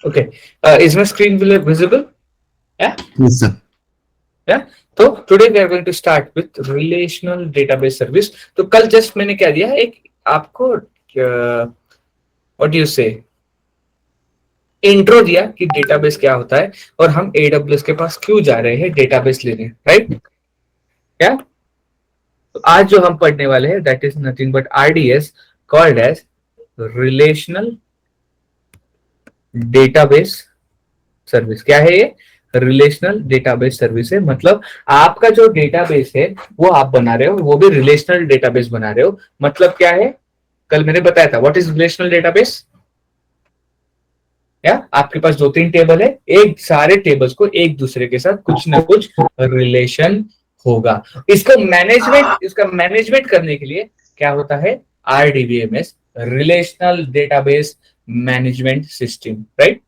Okay. Is my screen visible? Yeah. Yes, sir. Yeah. तो today we are going to start with relational database service. तो कल just मैंने क्या दिया, एक आपको what do you say intro दिया कि डेटाबेस क्या होता है और हम एडब्ल्यूएस के पास क्यों जा रहे हैं डेटाबेस लेने, राइट? क्या? तो आज जो हम पढ़ने वाले हैं that is nothing but RDS, called as relational database service. क्या है ये? रिलेशनल डेटाबेस सर्विस है. मतलब आपका जो डेटाबेस है वो आप बना रहे हो, वो भी रिलेशनल डेटाबेस बना रहे हो. मतलब क्या है? कल मैंने बताया था व्हाट इज रिलेशनल डेटाबेस. या आपके पास दो तीन टेबल है, एक सारे टेबल्स को एक दूसरे के साथ कुछ ना कुछ रिलेशन होगा. इसका मैनेजमेंट करने के लिए क्या होता है? RDBMS, relational database management system, right?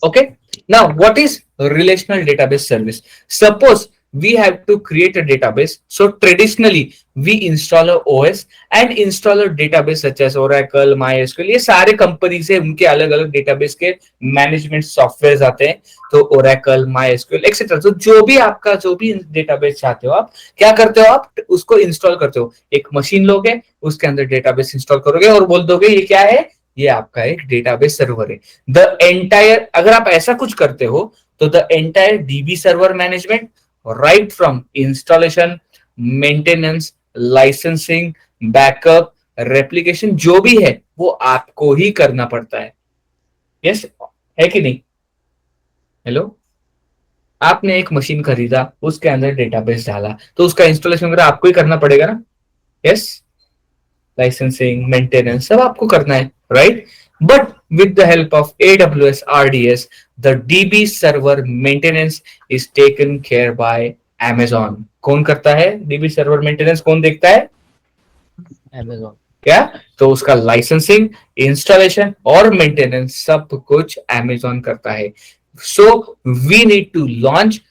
Okay. Now, what is relational database service? Suppose we have to create a database. So traditionally, we install a OS and install a database such as Oracle, MySQL. ये सारे company से उनके अलग अलग database के management software आते हैं. तो Oracle, MySQL एक्सेट्रा. तो जो भी डेटाबेस चाहते हो, आप क्या करते हो? आप उसको इंस्टॉल करते हो. एक मशीन लोगे, उसके अंदर डेटाबेस इंस्टॉल करोगे और बोल दोगे ये क्या है? ये आपका एक डेटाबेस सर्वर है. द एंटायर, अगर आप ऐसा कुछ करते हो तो the entire dB server management, right from installation, maintenance, licensing, backup, replication, जो भी है वो आपको ही करना पड़ता है. यस, है कि नहीं? हेलो. आपने एक मशीन खरीदा, उसके अंदर डेटाबेस डाला, तो उसका इंस्टॉलेशन वगैरह आपको ही करना पड़ेगा ना. यस, लाइसेंसिंग, मेंटेनेंस सब आपको करना है, right? But with the help of AWS RDS, the DB server maintenance is taken care by Amazon. कौन करता है DB server maintenance? कौन देखता है? Amazon. क्या? तो उसका लाइसेंसिंग, इंस्टॉलेशन और मेंटेनेंस सब कुछ Amazon करता है. So we need to launch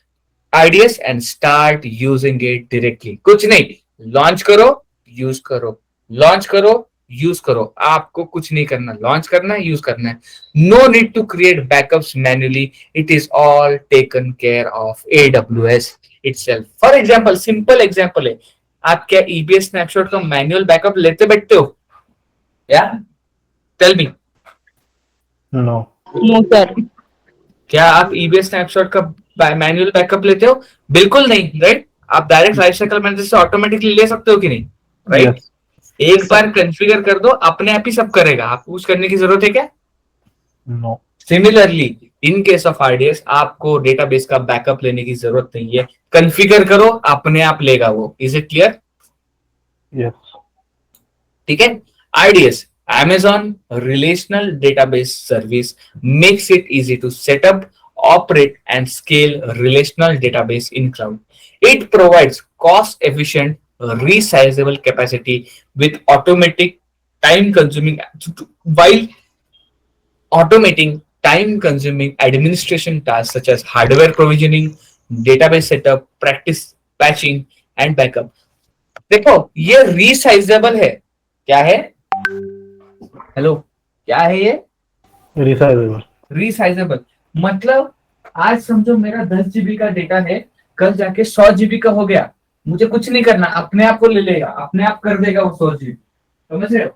IDS and start using it directly. कुछ नहीं, लॉन्च करो, यूज करो, लॉन्च करो, यूज करो. आपको कुछ नहीं करना, लॉन्च करना है, यूज करना है. No need to create backups manually. It is all taken care of AWS itself. For example, simple example है, आप क्या EBS स्नैपशॉट का मैन्युअल बैकअप लेते बैठते हो? या tell me. No. No, sir. क्या आप EBS स्नैपशॉट का मैन्युअल बैकअप लेते हो? बिल्कुल नहीं, राइट? आप डायरेक्ट लाइफ साइकिल मैनेजर से ऑटोमेटिकली ले सकते हो कि नहीं, राइट? Yes. एक बार कॉन्फ़िगर कर दो, अपने आप ही सब करेगा. आप कुछ करने की जरूरत है क्या? No. Similarly in case of RDS, आपको डेटाबेस का बैकअप लेने की जरूरत नहीं है. कॉन्फ़िगर करो, अपने आप लेगा वो. Is it clear? Yes. ठीक है. RDS, Amazon Relational Database Service, makes it easy to set up, operate, and scale relational database in cloud. It provides cost-efficient, resizable capacity with while automating time-consuming administration tasks such as hardware provisioning, database setup, practice patching, and backup. देखो, ये resizable है. क्या है? Hello, क्या है ये? Resizable. Resizable मतलब आज समझो मेरा 10 GB का डेटा है, कल जाके 100 GB का हो गया, मुझे कुछ नहीं करना, अपने आप को ले लेगा, अपने आप कर देगा वो 100 GB. समझ रहे हो?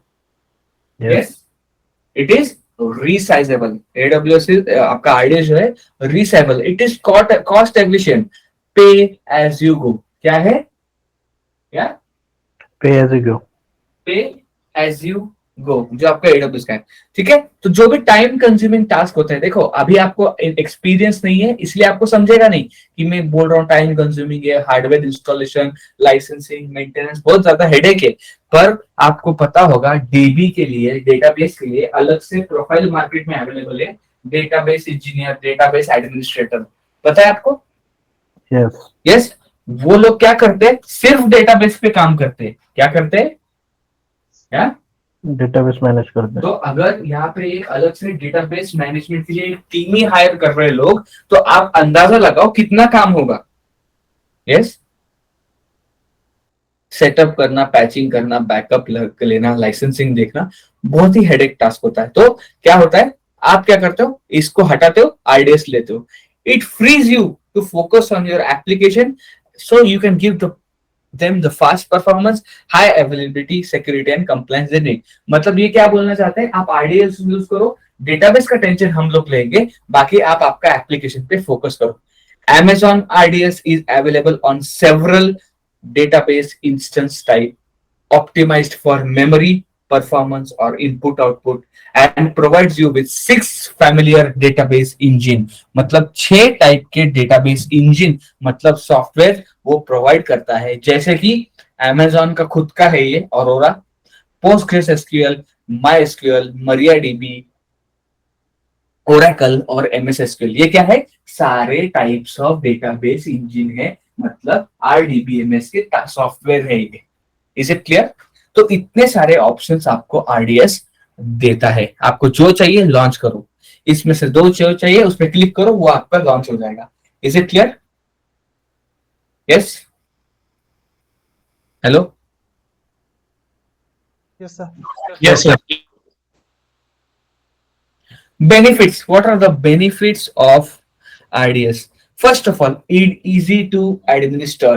Yes. It is resizable. AWS आपका आइडिया जो है resizable. It is cost efficient, पे एज यू गो. क्या है? क्या? Pay as you go. पे एज यू गो, जो आपका AWS का है. ठीक है. तो जो भी टाइम कंज्यूमिंग टास्क होते हैं, देखो अभी आपको एक्सपीरियंस नहीं है इसलिए आपको समझेगा नहीं कि मैं बोल रहा हूँ टाइम कंज्यूमिंग है, हार्डवेयर इंस्टॉलेशन, लाइसेंसिंग, मेंटेनेंस, बहुत ज्यादा हेडेक है. पर आपको पता होगा डीबी के लिए, डेटाबेस के लिए अलग से प्रोफाइल मार्केट में अवेलेबल है. डेटाबेस इंजीनियर, डेटाबेस एडमिनिस्ट्रेटर, पता है आपको? Yes. यस. वो लोग क्या करते हैं? सिर्फ डेटाबेस पे काम करते हैं. क्या करते हैं? क्या? Database manage करते तो अगर यहाँ पे एक अलग से डेटाबेस मैनेजमेंट के लिए एक टीम ही हायर कर रहे हैं लोग, तो आप अंदाजा लगाओ कितना काम होगा. यस. सेटअप करना, पैचिंग करना, बैकअप लेना, लाइसेंसिंग देखना बहुत ही हेडेक टास्क होता है। तो क्या होता है, आप क्या करते हो, इसको हटाते हो, आरडीएस लेते हो। It frees you to focus on your application, so you can give them the fast performance, high availability, security and compliance they need। मतलब ये क्या बोलना चाहते हैं, आप आरडीएस यूज करो, डेटाबेस का टेंशन हम लोग लेंगे, बाकी आप आपका एप्लीकेशन पे फोकस करो। Amazon RDS is available on several database instance type, optimized for memory, performance or input output, and provides you with 6 familiar database engine। मतलब 6 टाइप के डेटाबेस इंजन, मतलब सॉफ्टवेयर वो प्रोवाइड करता है, जैसे कि Amazon का खुद का है ये Aurora, PostgreSQL, MySQL, MariaDB, Oracle और एमएस एसक्यूएल। ये क्या है, सारे टाइप्स ऑफ डेटाबेस इंजन है, मतलब आरडीबीएमएस के सॉफ्टवेयर है ये। Is it clear? तो इतने सारे ऑप्शंस आपको आरडीएस देता है। आपको जो चाहिए लॉन्च करो, इसमें से दो जो चाहिए उस पर क्लिक करो, वो आपका लॉन्च हो जाएगा। Is it clear? Yes, hello, Yes, sir. yes sir। Benefits. What are the benefits of RDS? First of all, it's easy to administer.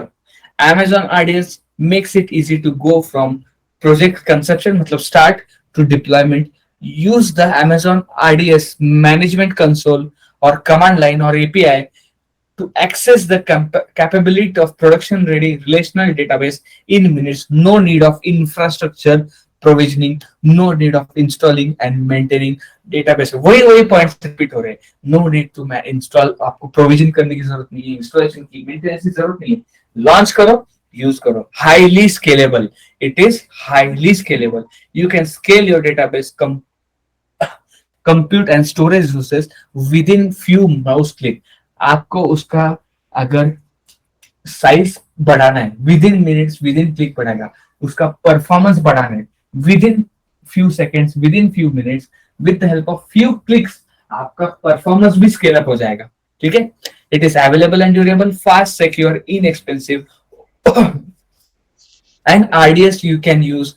Amazon RDS makes it easy to go from project conception, मतलब start, to deployment. Use the Amazon RDS management console or command line or API to access the capability of production ready relational database in minutes. No need of infrastructure provisioning, no need of installing and maintaining database। वही points repeat हो रहे हैं। No need to install, आपको provision करने की जरूरत नहीं है, इंस्टॉलेशन की, मेंटेनेंस की जरूरत नहीं है। लॉन्च करो, यूज करो। Highly scalable, it is highly scalable. You can scale your database compute and storage resources within few mouse click। आपको उसका अगर साइज बढ़ाना है, with in minutes, with in click बढ़ाएगा। उसका परफॉर्मेंस बढ़ाना है, with in few seconds, with in few minutes, with the help of few clicks आपका परफॉर्मेंस भी स्केल अप हो जाएगा। ठीक है? It is available and durable, fast, secure, inexpensive. and RDS you can use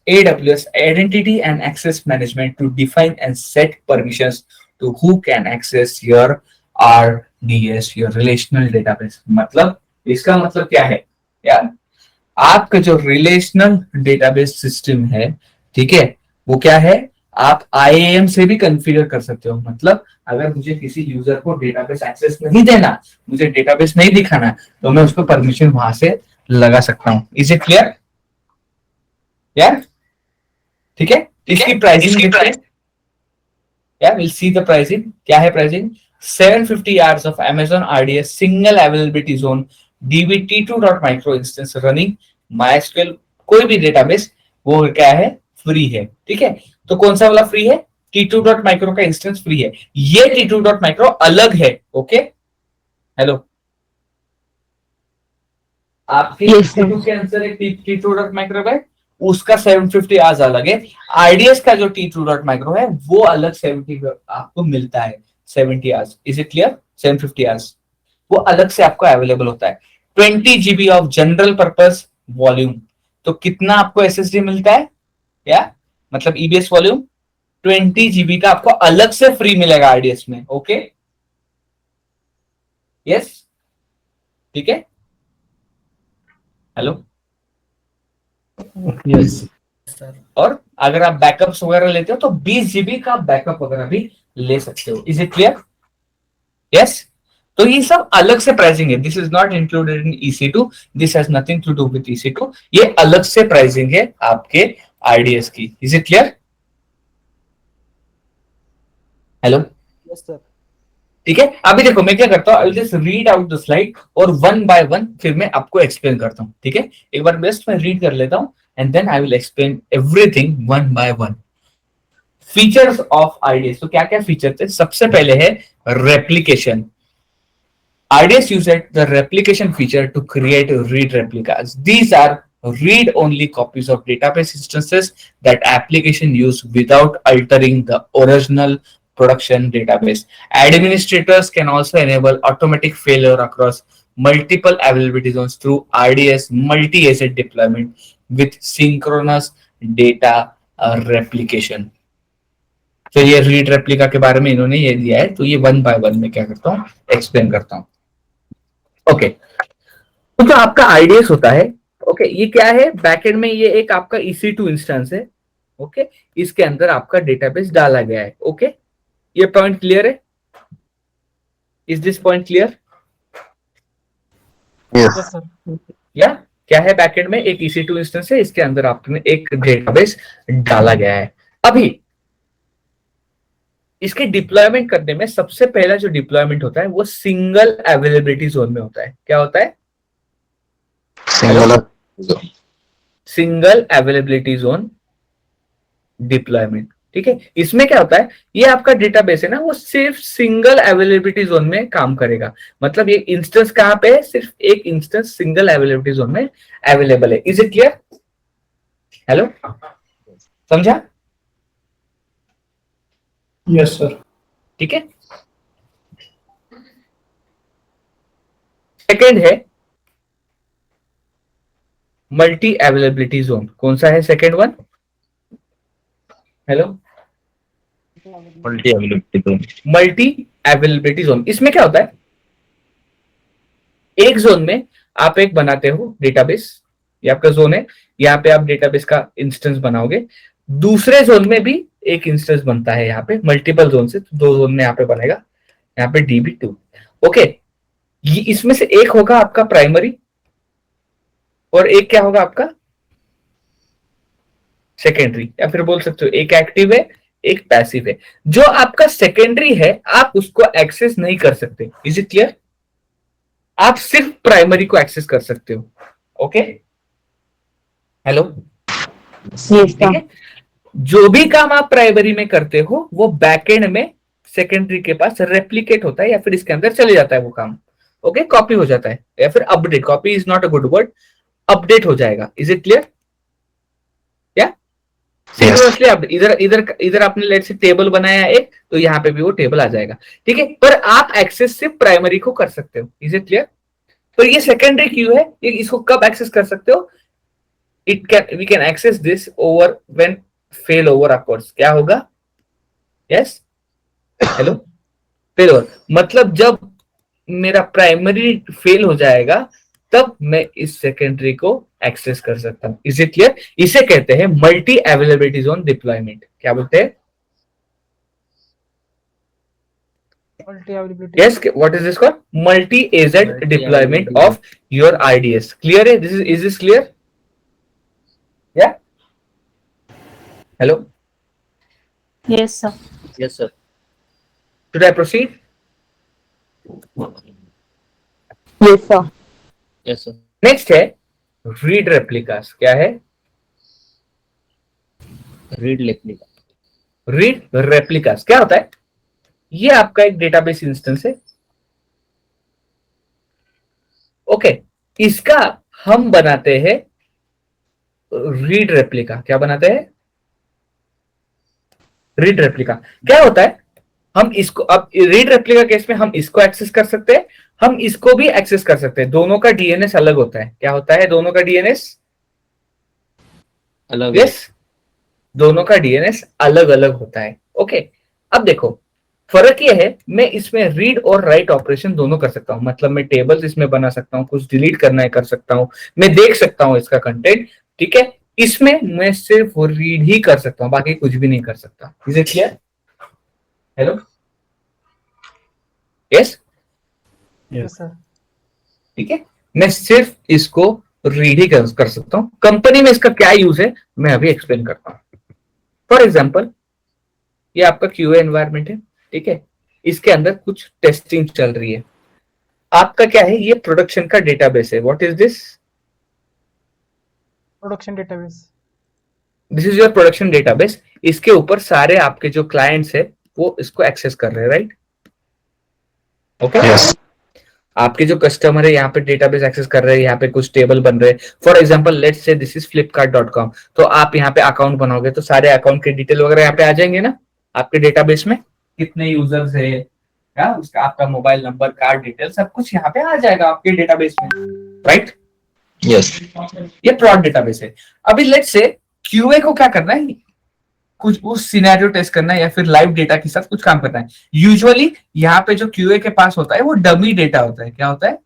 AWS identity and access management to define and set permissions to who can access your RDS, your relational database। मतलब इसका मतलब क्या है यार, आपका जो relational database system है, ठीक है, वो क्या है, आप IAM से भी कॉन्फ़िगर कर सकते हो। मतलब अगर मुझे किसी यूजर को डेटाबेस एक्सेस नहीं देना, मुझे डेटाबेस नहीं दिखाना, तो मैं उसको परमिशन वहां से लगा सकता हूं। इज इट क्लियर यार? ठीक है, इसकी प्राइसिंग देखते हैं यार। Will see the pricing. क्या है pricing? 750 hours of Amazon RDS single availability zone DB T2.micro instance running MySQL, कोई भी डेटाबेस, वो क्या है, फ्री है। ठीक है, तो कौन सा वाला फ्री है? T2.micro का इंस्टेंस फ्री है। ये T2.micro अलग है। ओके, हेलो, आपके T2 के आंसर एक T2.micro है, उसका 750 आवर्स अलग है। आरडीएस का जो T2.micro है वो अलग 70 आपको मिलता है, 70 hours. Is it clear? 750 hours वो अलग से आपको अवेलेबल होता है। 20 GB of general purpose volume, तो कितना आपको एसएसडी मिलता है या मतलब ईबीएस वॉल्यूम? 20 GB का आपको अलग से फ्री मिलेगा आरडीएस में। ओके, यस, ठीक है, हेलो, यस सर। और अगर आप बैकअप्स वगैरह लेते हो तो 20 GB का बैकअप वगैरह भी ले सकते हो। Is it clear? यस, तो ये सब अलग से प्राइसिंग है। This is not included in EC2, this has nothing to do with EC2। ये अलग से प्राइसिंग है आपके आरडीएस की। Is it clear? Hello, Yes, sir. ठीक है, अभी देखो मैं क्या करता हूँ, I will just read out the slide और वन बाय वन फिर मैं आपको एक्सप्लेन करता हूँ। ठीक है, एक बार बेस्ट मैं रीड कर लेता हूँ and then I will explain everything one by one. Features of RDS, तो क्या क्या फीचर थे? सबसे पहले है replication. RDS uses the replication feature to create read replicas. These are read-only copies of database instances that application use without altering the original production database. Administrators can also enable automatic failure across multiple availability zones through RDS multi-asset deployment with synchronous data replication. तो ये read replica के बारे में इन्होंने ये दिया है, तो ये वन बाय वन में क्या करता हूँ, एक्सप्लेन करता हूँ. ओके, तो जो आपका आईडीएस होता है, ओके, ये क्या है, बैकएंड में ये एक आपका EC2 इंस्टेंस है. ओके, इसके अंदर आपका डेटाबेस डाला गया है. ओके, ये पॉइंट क्लियर है? Is this point clear? Yes. या क्या है, बैकएंड में एक EC2 इंस्टेंस है, इसके अंदर आपने एक डेटाबेस डाला गया है. अभी इसके डिप्लॉयमेंट करने में सबसे पहला जो डिप्लॉयमेंट होता है वो सिंगल अवेलेबिलिटी जोन में होता है. क्या होता है? Single availability zone deployment. ठीक है, इसमें क्या होता है, ये आपका डेटाबेस है ना, वो सिर्फ सिंगल अवेलेबिलिटी जोन में काम करेगा. मतलब ये इंस्टेंस कहां पे है, सिर्फ एक इंस्टेंस सिंगल अवेलेबिलिटी जोन में अवेलेबल है. Is it clear? हेलो, समझा? Yes, sir. ठीक है. सेकेंड है मल्टी अवेलेबिलिटी जोन. कौन सा है second one? Hello, multi availability zone. Multi availability zone. इसमें क्या होता है, एक जोन में आप एक बनाते हो डेटाबेस, ये आपका जोन है, यहाँ पे आप डेटाबेस का इंस्टेंस बनाओगे. दूसरे जोन में भी एक इंस्टेंस बनता है, यहाँ पे मल्टीपल जोन से, तो 2 जोन में यहाँ पे बनेगा, यहाँ पे DB2. ओके, ये इसमें से एक होगा आपका प्राइमरी और एक क्या होगा आपका सेकेंडरी, या फिर बोल सकते हो एक एक्टिव है एक पैसिव है. जो आपका सेकेंडरी है आप उसको एक्सेस नहीं कर सकते. Is it clear? आप सिर्फ प्राइमरी को एक्सेस कर सकते हो. ओके, हेलो, ठीक है. जो भी काम आप प्राइमरी में करते हो वो बैकएंड में सेकेंडरी के पास रेप्लिकेट होता है, या फिर इसके अंदर चले जाता है वो काम. ओके, कॉपी हो जाता है, या फिर update, copy is not a good word, update हो जाएगा. Is it clear? या सिंक्रोनसली इधर इधर इधर आपने लेट से टेबल बनाया एक, तो यहाँ पे भी वो टेबल आ जाएगा. ठीक है, पर आप एक्सेस सिर्फ प्राइमरी को कर सकते हो. Is it clear? पर ये सेकेंडरी क्यू है, ये इसको कब एक्सेस कर सकते हो? We can access this over when fail over occurs. क्या होगा? यस, हेलो, फेल ओवर मतलब जब मेरा प्राइमरी फेल हो जाएगा तब मैं इस सेकेंडरी को एक्सेस कर सकता हूं. Is it clear? इसे कहते हैं मल्टी अवेलेबिलिटी जोन डिप्लॉयमेंट. क्या बोलते हैं? Multi availability. Yes, what is this called? Multi AZ deployment of your IDs. Clear है? Is this clear? या hello, Yes, sir. Yes, sir. should I proceed? Yes, sir. Yes, sir. Next है read replicas. क्या है? Read replica. Read replicas क्या होता है? ये आपका एक डेटाबेस इंस्टेंस है. ओके, इसका हम बनाते हैं रीड रेप्लिका. क्या बनाते हैं? Read replica. क्या होता है, हम इसको अब रीड रेप्लिका केस में हम इसको एक्सेस कर सकते हैं, हम इसको भी एक्सेस कर सकते हैं. दोनों का डीएनएस अलग होता है. क्या होता है दोनों का डीएनएस? अलग. यस, दोनों का डीएनएस अलग अलग होता है. ओके, अब देखो फर्क ये है, मैं इसमें रीड और राइट ऑपरेशन दोनों कर सकता हूं. मतलब मैं टेबल्स इसमें बना सकता हूं, कुछ डिलीट करना है कर सकता हूं, मैं देख सकता हूं इसका कंटेंट. ठीक है, इसमें मैं सिर्फ रीड ही कर सकता हूं, बाकी कुछ भी नहीं कर सकता. Is it clear? Hello, yes, Yes, sir. ठीक है, मैं सिर्फ इसको रीड ही कर सकता हूं. कंपनी में इसका क्या यूज है मैं अभी एक्सप्लेन करता हूं. फॉर एग्जाम्पल, ये आपका क्यूए एनवायरनमेंट है. ठीक है, इसके अंदर कुछ टेस्टिंग चल रही है. आपका क्या है, ये प्रोडक्शन का डेटाबेस है. What is this? Production database. This is your production database. इसके ऊपर सारे आपके जो क्लाइंट्स है वो इसको एक्सेस कर रहे हैं, राइट? ओके, आपके जो कस्टमर है यहाँ पे डेटाबेस एक्सेस कर रहे हैं, यहाँ पे कुछ टेबल बन रहे हैं. For example let's say this is flipkart.com. तो आप यहाँ पे अकाउंट बनाओगे तो सारे अकाउंट के डिटेल वगैरह यहाँ पे आ जाएंगे ना आपके डेटाबेस में. कितने यूजर्स है, या उसका आपका मोबाइल नंबर, कार्ड डिटेल, सब कुछ यहाँ पे आ जाएगा आपके डेटाबेस में, राइट? यस ये प्रॉड डेटाबेस है। अभी लेट्स से क्यूए को क्या करना है, कुछ उस सिनेरियो टेस्ट करना है या फिर लाइव डेटा के साथ कुछ काम करना है। यूजुअली यहाँ पे जो क्यूए के पास होता है वो डमी डेटा होता है। क्या होता है?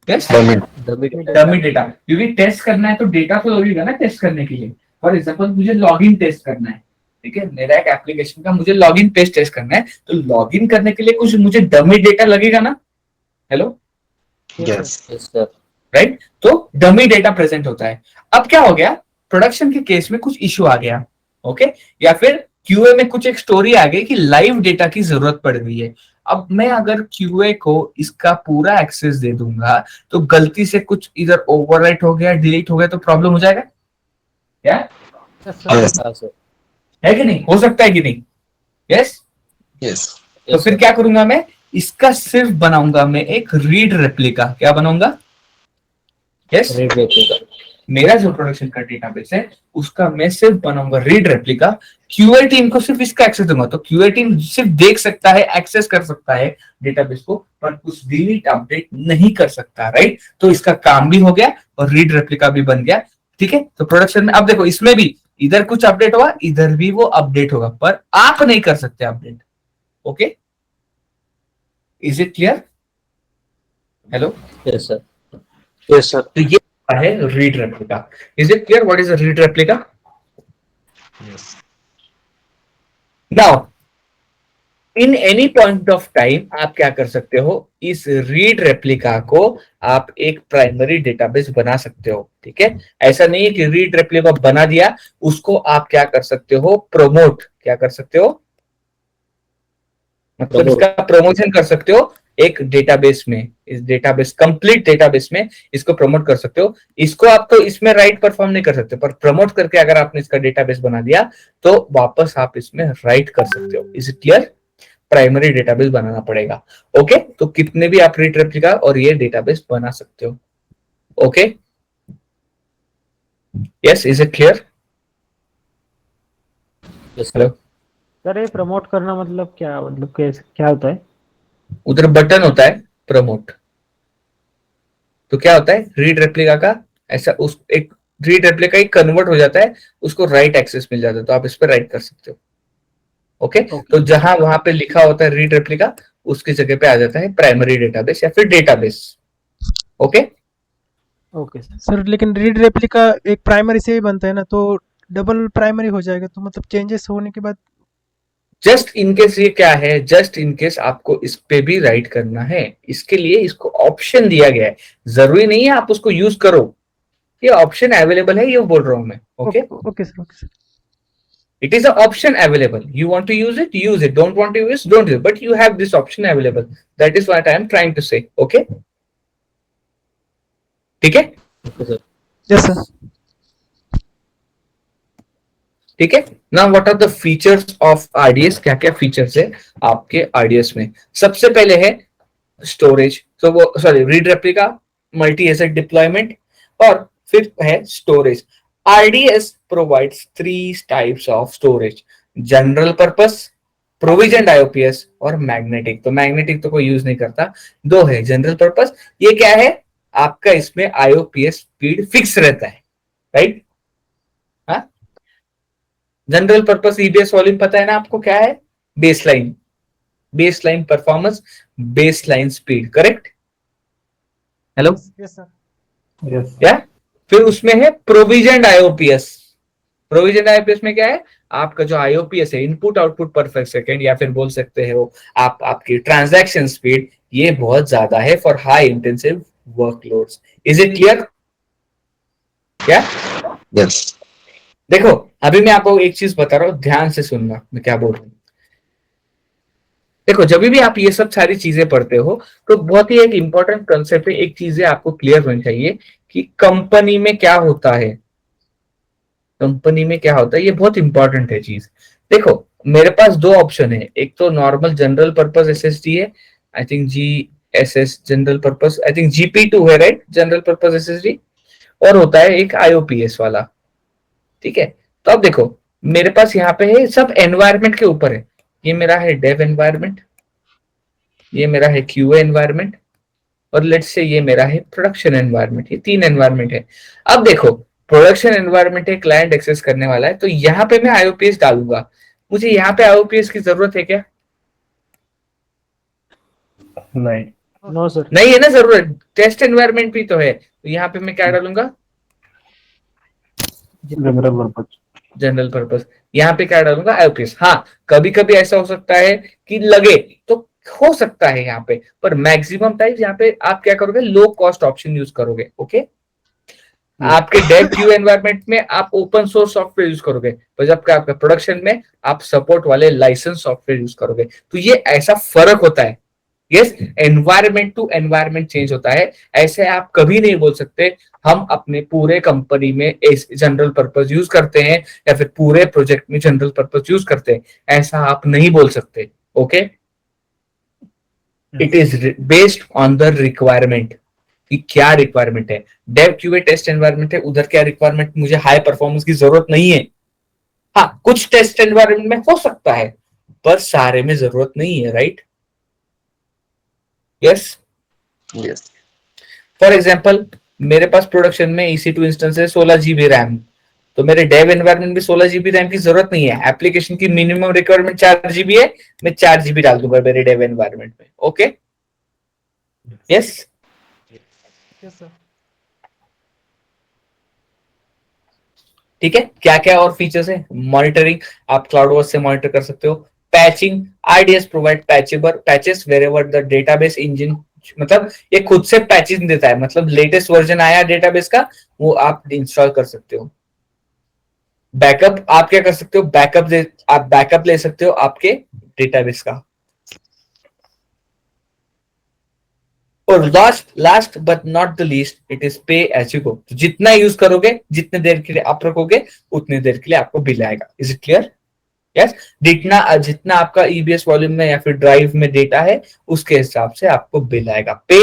यस, डमी डेटा, क्योंकि टेस्ट करना है तो डेटा तो लगेगा ना टेस्ट करने के लिए। फॉर एग्जाम्पल मुझे लॉगिन टेस्ट करना है, ठीक है, मेरा एक एप्लीकेशन का मुझे लॉगिन पेज टेस्ट करना है, तो लॉगिन करने के लिए कुछ मुझे डमी डेटा लगेगा ना। Hello, yes sir right? तो डमी डेटा प्रेजेंट होता है। अब क्या हो गया, प्रोडक्शन के केस में कुछ इश्यू आ गया, ओके, या फिर क्यूए में कुछ एक स्टोरी आ गई कि लाइव डेटा की जरूरत पड़ गई है। अब मैं अगर क्यूए को इसका पूरा एक्सेस दे दूंगा तो गलती से कुछ इधर ओवरराइट हो गया, डिलीट हो गया, तो प्रॉब्लम हो जाएगा क्या? Yes, sir. हाँ सर है कि नहीं? हो सकता है कि नहीं? यस। यस तो फिर क्या करूंगा मैं, इसका सिर्फ बनाऊंगा मैं एक रीड रेप्लिका। क्या बनाऊंगा? यस, मेरा जो प्रोडक्शन का डेटाबेस है उसका मैं सिर्फ बनाऊंगा रीड रेप्लिका। क्यूए टीम को सिर्फ इसका एक्सेस दूंगा, तो क्यूए टीम सिर्फ देख सकता है, एक्सेस कर सकता है डेटाबेस को, पर कुछ डिलीट अपडेट नहीं कर सकता, राइट? तो इसका काम भी हो गया और रीड रेप्लिका भी बन गया, ठीक है। तो प्रोडक्शन में अब देखो, इसमें भी इधर कुछ अपडेट हुआ, इधर भी वो अपडेट होगा, पर आप नहीं कर सकते update. Okay, is it clear? Hello, yes sir तो ये है read replica. Is it clear what is a read replica? Now in any point of time आप क्या कर सकते हो, इस रीड रेप्लिका को आप एक प्राइमरी डेटाबेस बना सकते हो, ठीक है। ऐसा नहीं है कि रीड रेप्लिका बना दिया, उसको आप क्या कर सकते हो, प्रमोट। क्या कर सकते हो? मतलब इसका प्रमोशन कर सकते हो एक डेटाबेस में, इस डेटाबेस, कंप्लीट डेटाबेस में इसको प्रमोट कर सकते हो। इसको आप तो इसमें राइट परफॉर्म नहीं कर सकते, पर प्रमोट करके अगर आपने इसका डेटाबेस बना दिया तो वापस आप इसमें राइट कर सकते हो। Is it clear? Primary database बनाना पड़ेगा, ओके। तो कितने भी आप रीड रेप्लिका और ये डेटाबेस बना सकते हो, okay. Yes, is it clear? Hello, sir ये प्रमोट करना मतलब क्या, मतलब कैसे, क्या होता है? उधर बटन होता है प्रमोट, तो क्या होता है रीड रेप्लिका का, ऐसा उस एक रीड रेप्लिका ही कन्वर्ट हो जाता है, उसको राइट एक्सेस मिल जाता है, तो आप इस पर राइट कर सकते हो, ओके। तो जहां वहां पे लिखा होता है रीड रेप्लिका, उसकी जगह पे आ जाता है प्राइमरी डेटाबेस या फिर database, okay. Okay sir. Sir लेकिन रीड रेप्लिका एक प्राइमरी से ही बनता है ना, तो डबल प्राइमरी हो जाएगा, तो मतलब चेंजेस होने के बाद। जस्ट इन केस ये क्या है, जस्ट इन केस आपको इस पे भी राइट करना है, इसके लिए इसको ऑप्शन दिया गया है। जरूरी नहीं है आप उसको यूज करो, ये ऑप्शन अवेलेबल है, ये बोल रहा हूं मैं, okay. Okay sir, okay sir. It is an option available. You want to use it, use it. Don't want to use, don't use it. But you have this option available. That is what I am trying to say. Okay? ठीक है? Yes sir. ठीक है। Now what are the features of RDS? क्या क्या features है आपके RDS में? सबसे पहले है स्टोरेज, तो वो sorry read replica, multi asset deployment, और फिर है storage. RDS provides three types of storage: general purpose, provision IOPS और मैग्नेटिक। तो मैग्नेटिक तो कोई यूज नहीं करता, दो है जनरल पर्पस। ये क्या है आपका, इसमें IOPS स्पीड फिक्स रहता है, राइट? हाँ, जनरल पर्पस EBS वॉल्यूम पता है ना आपको क्या है? Baseline, baseline performance, baseline speed, correct? Hello, yes sir. Yes क्या? फिर उसमें है प्रोविजन IOPS। प्रोविजन IOPS में क्या है, आपका जो IOPS है, इनपुट आउटपुट पर सेकेंड, या फिर बोल सकते हो आप आपकी ट्रांजैक्शन स्पीड, ये बहुत ज्यादा है for high intensive workloads. Is it clear? क्या? यस देखो अभी मैं आपको एक चीज बता रहा हूं, ध्यान से सुनना मैं क्या बोल रहा हूं। देखो जब भी आप ये सब सारी चीजें पढ़ते हो तो बहुत ही एक इंपॉर्टेंट कंसेप्ट है, एक चीजें आपको क्लियर होनी चाहिए कि कंपनी में क्या होता है, कंपनी में क्या होता है, ये बहुत इंपॉर्टेंट है चीज। देखो मेरे पास दो ऑप्शन है, एक तो नॉर्मल जनरल पर्पस SSD है, I think GSS general purpose, I think GP2 है, राइट, जनरल पर्पस SSD, और होता है एक IOPS वाला, ठीक है। तो अब देखो मेरे पास यहाँ पे है, सब एनवायरमेंट के ऊपर है। ये मेरा है डेव एनवायरनमेंट, ये मेरा है क्यूए एनवायरनमेंट, और लेट्स से ये मेरा है प्रोडक्शन एनवायरनमेंट। ये 3 एनवायरनमेंट है। अब देखो, प्रोडक्शन एनवायरनमेंट है, क्लाइंट एक्सेस करने वाला है, तो यहाँ पे मैं आईओपीएस डालूंगा। मुझे यहाँ पे आईओपीएस की जरूरत है क्या? नहीं। No sir. नहीं है ना जरूरत, टेस्ट एनवायरनमेंट भी तो है। तो यहाँ पे मैं क्या डालूंगा? General purpose. General purpose. यहाँ पे क्या डालूंगा? आईओपीएस। हाँ, कभी कभी ऐसा हो सकता है कि लगे तो हो सकता है यहाँ पे, पर मैक्सिमम टाइम यहाँ पे आप क्या करोगे? लो कॉस्ट ऑप्शन यूज करोगे। ओके, आपके डेव क्यू एनवायरनमेंट में आप ओपन सोर्स सॉफ्टवेयर यूज करोगे, पर जबकि आपके प्रोडक्शन में आप सपोर्ट वाले लाइसेंस सॉफ्टवेयर यूज करोगे। तो ये ऐसा फर्क होता है। Yes, environment to environment change होता है। ऐसे आप कभी नहीं बोल सकते हम अपने पूरे कंपनी में जनरल पर्पस यूज करते हैं या फिर पूरे प्रोजेक्ट में जनरल पर्पस यूज करते हैं, ऐसा आप नहीं बोल सकते। Okay, it is based on the requirement कि क्या रिक्वायरमेंट है। डेव क्यूए टेस्ट एनवायरनमेंट है, उधर क्या रिक्वायरमेंट? मुझे हाई परफॉर्मेंस की जरूरत नहीं है। हाँ, कुछ टेस्ट एनवायरनमेंट में हो सकता है, पर सारे में जरूरत नहीं है। Right? Yes. Yes. For example, मेरे पास प्रोडक्शन में EC2 इंस्टेंस है 16 GB रैम, तो मेरे डेव एनवायरनमेंट में 16 GB रैम की जरूरत नहीं है। एप्लीकेशन की मिनिमम रिक्वायरमेंट 4 GB है, मैं 4 GB डाल दूंगा मेरे डेव एनवायरनमेंट में। Okay, yes. Yes sir. ठीक है, क्या क्या और फीचर्स है? मॉनिटरिंग, आप क्लाउडवर्क्स से मॉनिटर कर सकते हो। Patching, IDS provide patches wherever the database engine, मतलब ये खुद से पैचेस देता है, मतलब लेटेस्ट वर्जन आया डेटाबेस का, वो आप इंस्टॉल कर सकते हो। बैकअप, आप क्या कर सकते हो? आप बैकअप ले सकते हो आपके डेटाबेस का। और last but not the least, it is pay as you go. जितना यूज करोगे, जितने देर के लिए आप रखोगे, उतनी देर के लिए आपको बिल आएगा। Is it clear? यस। जितना आपका EBS वॉल्यूम में या फिर ड्राइव में डेटा है, उसके हिसाब से आपको बिल आएगा। Pay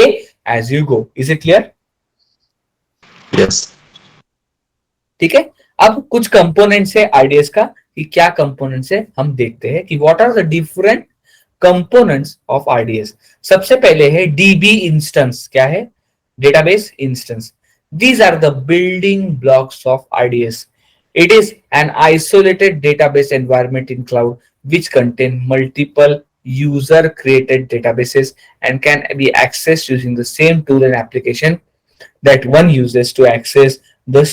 as you go. Is it clear? Yes. ठीक है। अब कुछ कंपोनेंट्स है IDS का, कि क्या कंपोनेंट्स है हम देखते हैं कि what are the different components of IDS। सबसे पहले है DB इंस्टेंस। क्या है? Database instance. These are the building blocks of IDS. It is an isolated database environment in cloud which contain multiple user created databases and can be accessed using the same tool and application that one uses to access the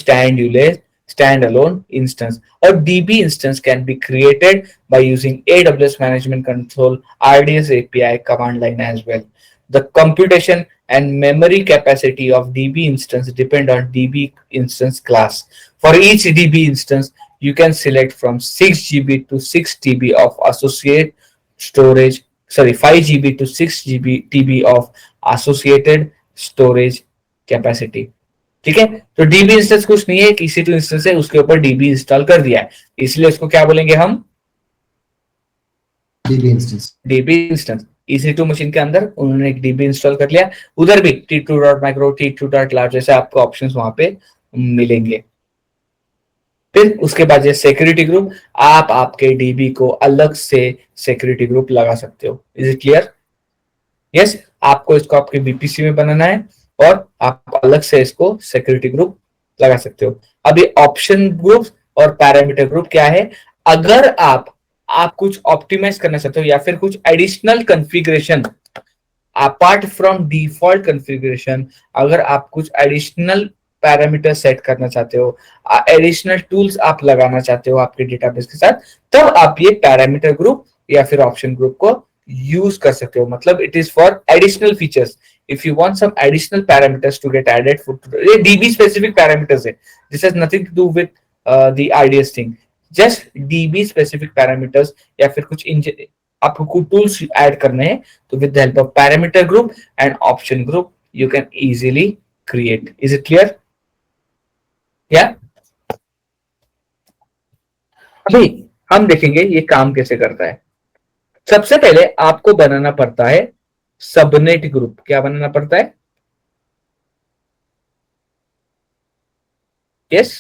standalone instance. Or DB instance can be created by using AWS Management Console RDS API command line as well. The computation and memory capacity of DB instance depend on DB instance class. For each DB instance, you can select from 6 GB to 6 TB of associate storage, 5 GB to 6 GB TB of associated storage capacity. ठीक है, तो DB instance कुछ नहीं है, EC2 instance है, उसके ऊपर DB install कर दिया है, इसलिए उसको क्या बोलेंगे हम? DB instance. EC2 मशीन के अंदर उन्होंने एक DB इंस्टॉल कर लिया, उधर भी T2.micro, T2.large जैसे आपको ऑप्शंस वहां पे मिलेंगे। फिर उसके बाद ये सिक्योरिटी ग्रुप, आप आपके DB को अलग से सिक्योरिटी ग्रुप लगा सकते हो। Is it clear? यस, आपको इसको आपके VPC में बनाना है और आप अलग से इसको सिक्योरिटी ग्रुप लगा सकते हो। अब ये ऑप्शन ग्रुप और पैरामीटर ग्रुप क्या है? अगर आप कुछ ऑप्टिमाइज करना चाहते हो या फिर कुछ additional configuration apart from default configuration, अगर आप कुछ एडिशनल पैरामीटर सेट करना चाहते हो, एडिशनल टूल्स आप लगाना चाहते हो आपके डेटाबेस के साथ, तब आप ये पैरामीटर ग्रुप या फिर ऑप्शन ग्रुप को यूज कर सकते हो। मतलब it is for additional features. If you want some additional parameters to get added for ये DB specific parameters है, this has nothing to do with the IDS thing, just DB specific parameters या फिर कुछ आपको कुछ tools add करने हैं, तो with the help of parameter group and option group you can easily create. Is it clear? Yeah? अभी हम देखेंगे ये काम कैसे करता है। सबसे पहले आपको बनाना पड़ता है सबनेट ग्रुप। क्या बनाना पड़ता है? Yes,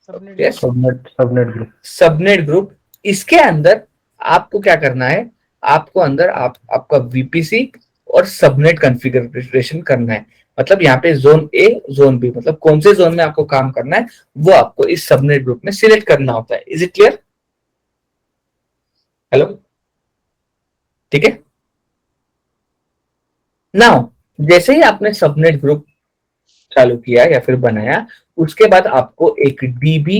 subnet yes, subnet group. Subnet group. इसके अंदर आपको क्या करना है, आपको अंदर आपका वीपीसी और सबनेट कॉन्फ़िगरेशन करना है। मतलब यहाँ पे जोन ए जोन बी, मतलब कौन से जोन में आपको काम करना है वो आपको इस सबनेट ग्रुप में सिलेक्ट करना होता है। Is it clear? हेलो, ठीक है। नाउ जैसे ही आपने सबनेट ग्रुप चालू किया या फिर बनाया, उसके बाद आपको एक डीबी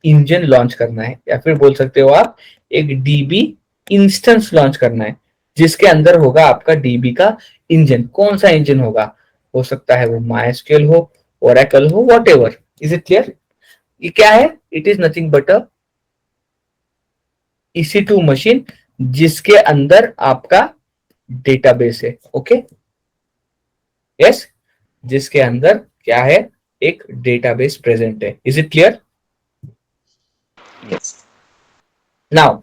इंजन लॉन्च करना है, या फिर बोल सकते हो आप एक डीबी इंस्टेंस लॉन्च करना है, जिसके अंदर होगा आपका डीबी का इंजन। कौन सा इंजन होगा? हो सकता है वो माइस्क्यूएल हो, ओरेकल हो, व्हाटएवर। Is it clear? ये क्या है? It is nothing but a EC2 machine जिसके अंदर आपका डेटाबेस है। ओके, यस, जिसके अंदर क्या है? एक डेटाबेस प्रेजेंट है। Is it clear? Yes. Now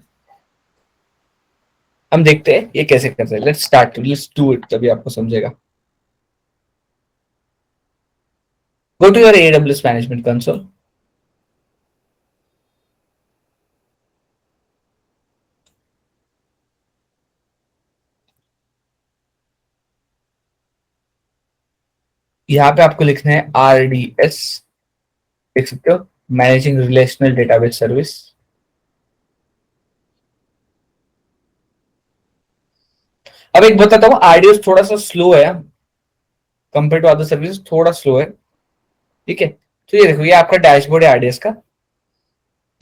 हम देखते हैं ये कैसे करते हैं। Let's start, let's do it, तभी आपको समझेगा। Go to your AWS management console. यहाँ पे आपको लिखना है RDS, देख सकते हो, मैनेजिंग रिलेशनल डेटाबेस सर्विस। अब एक बताता हूँ, RDS थोड़ा सा स्लो है कंपेयर टू अदर सर्विस, थोड़ा स्लो है, ठीक है। तो ये देखो, ये आपका डैशबोर्ड है RDS का।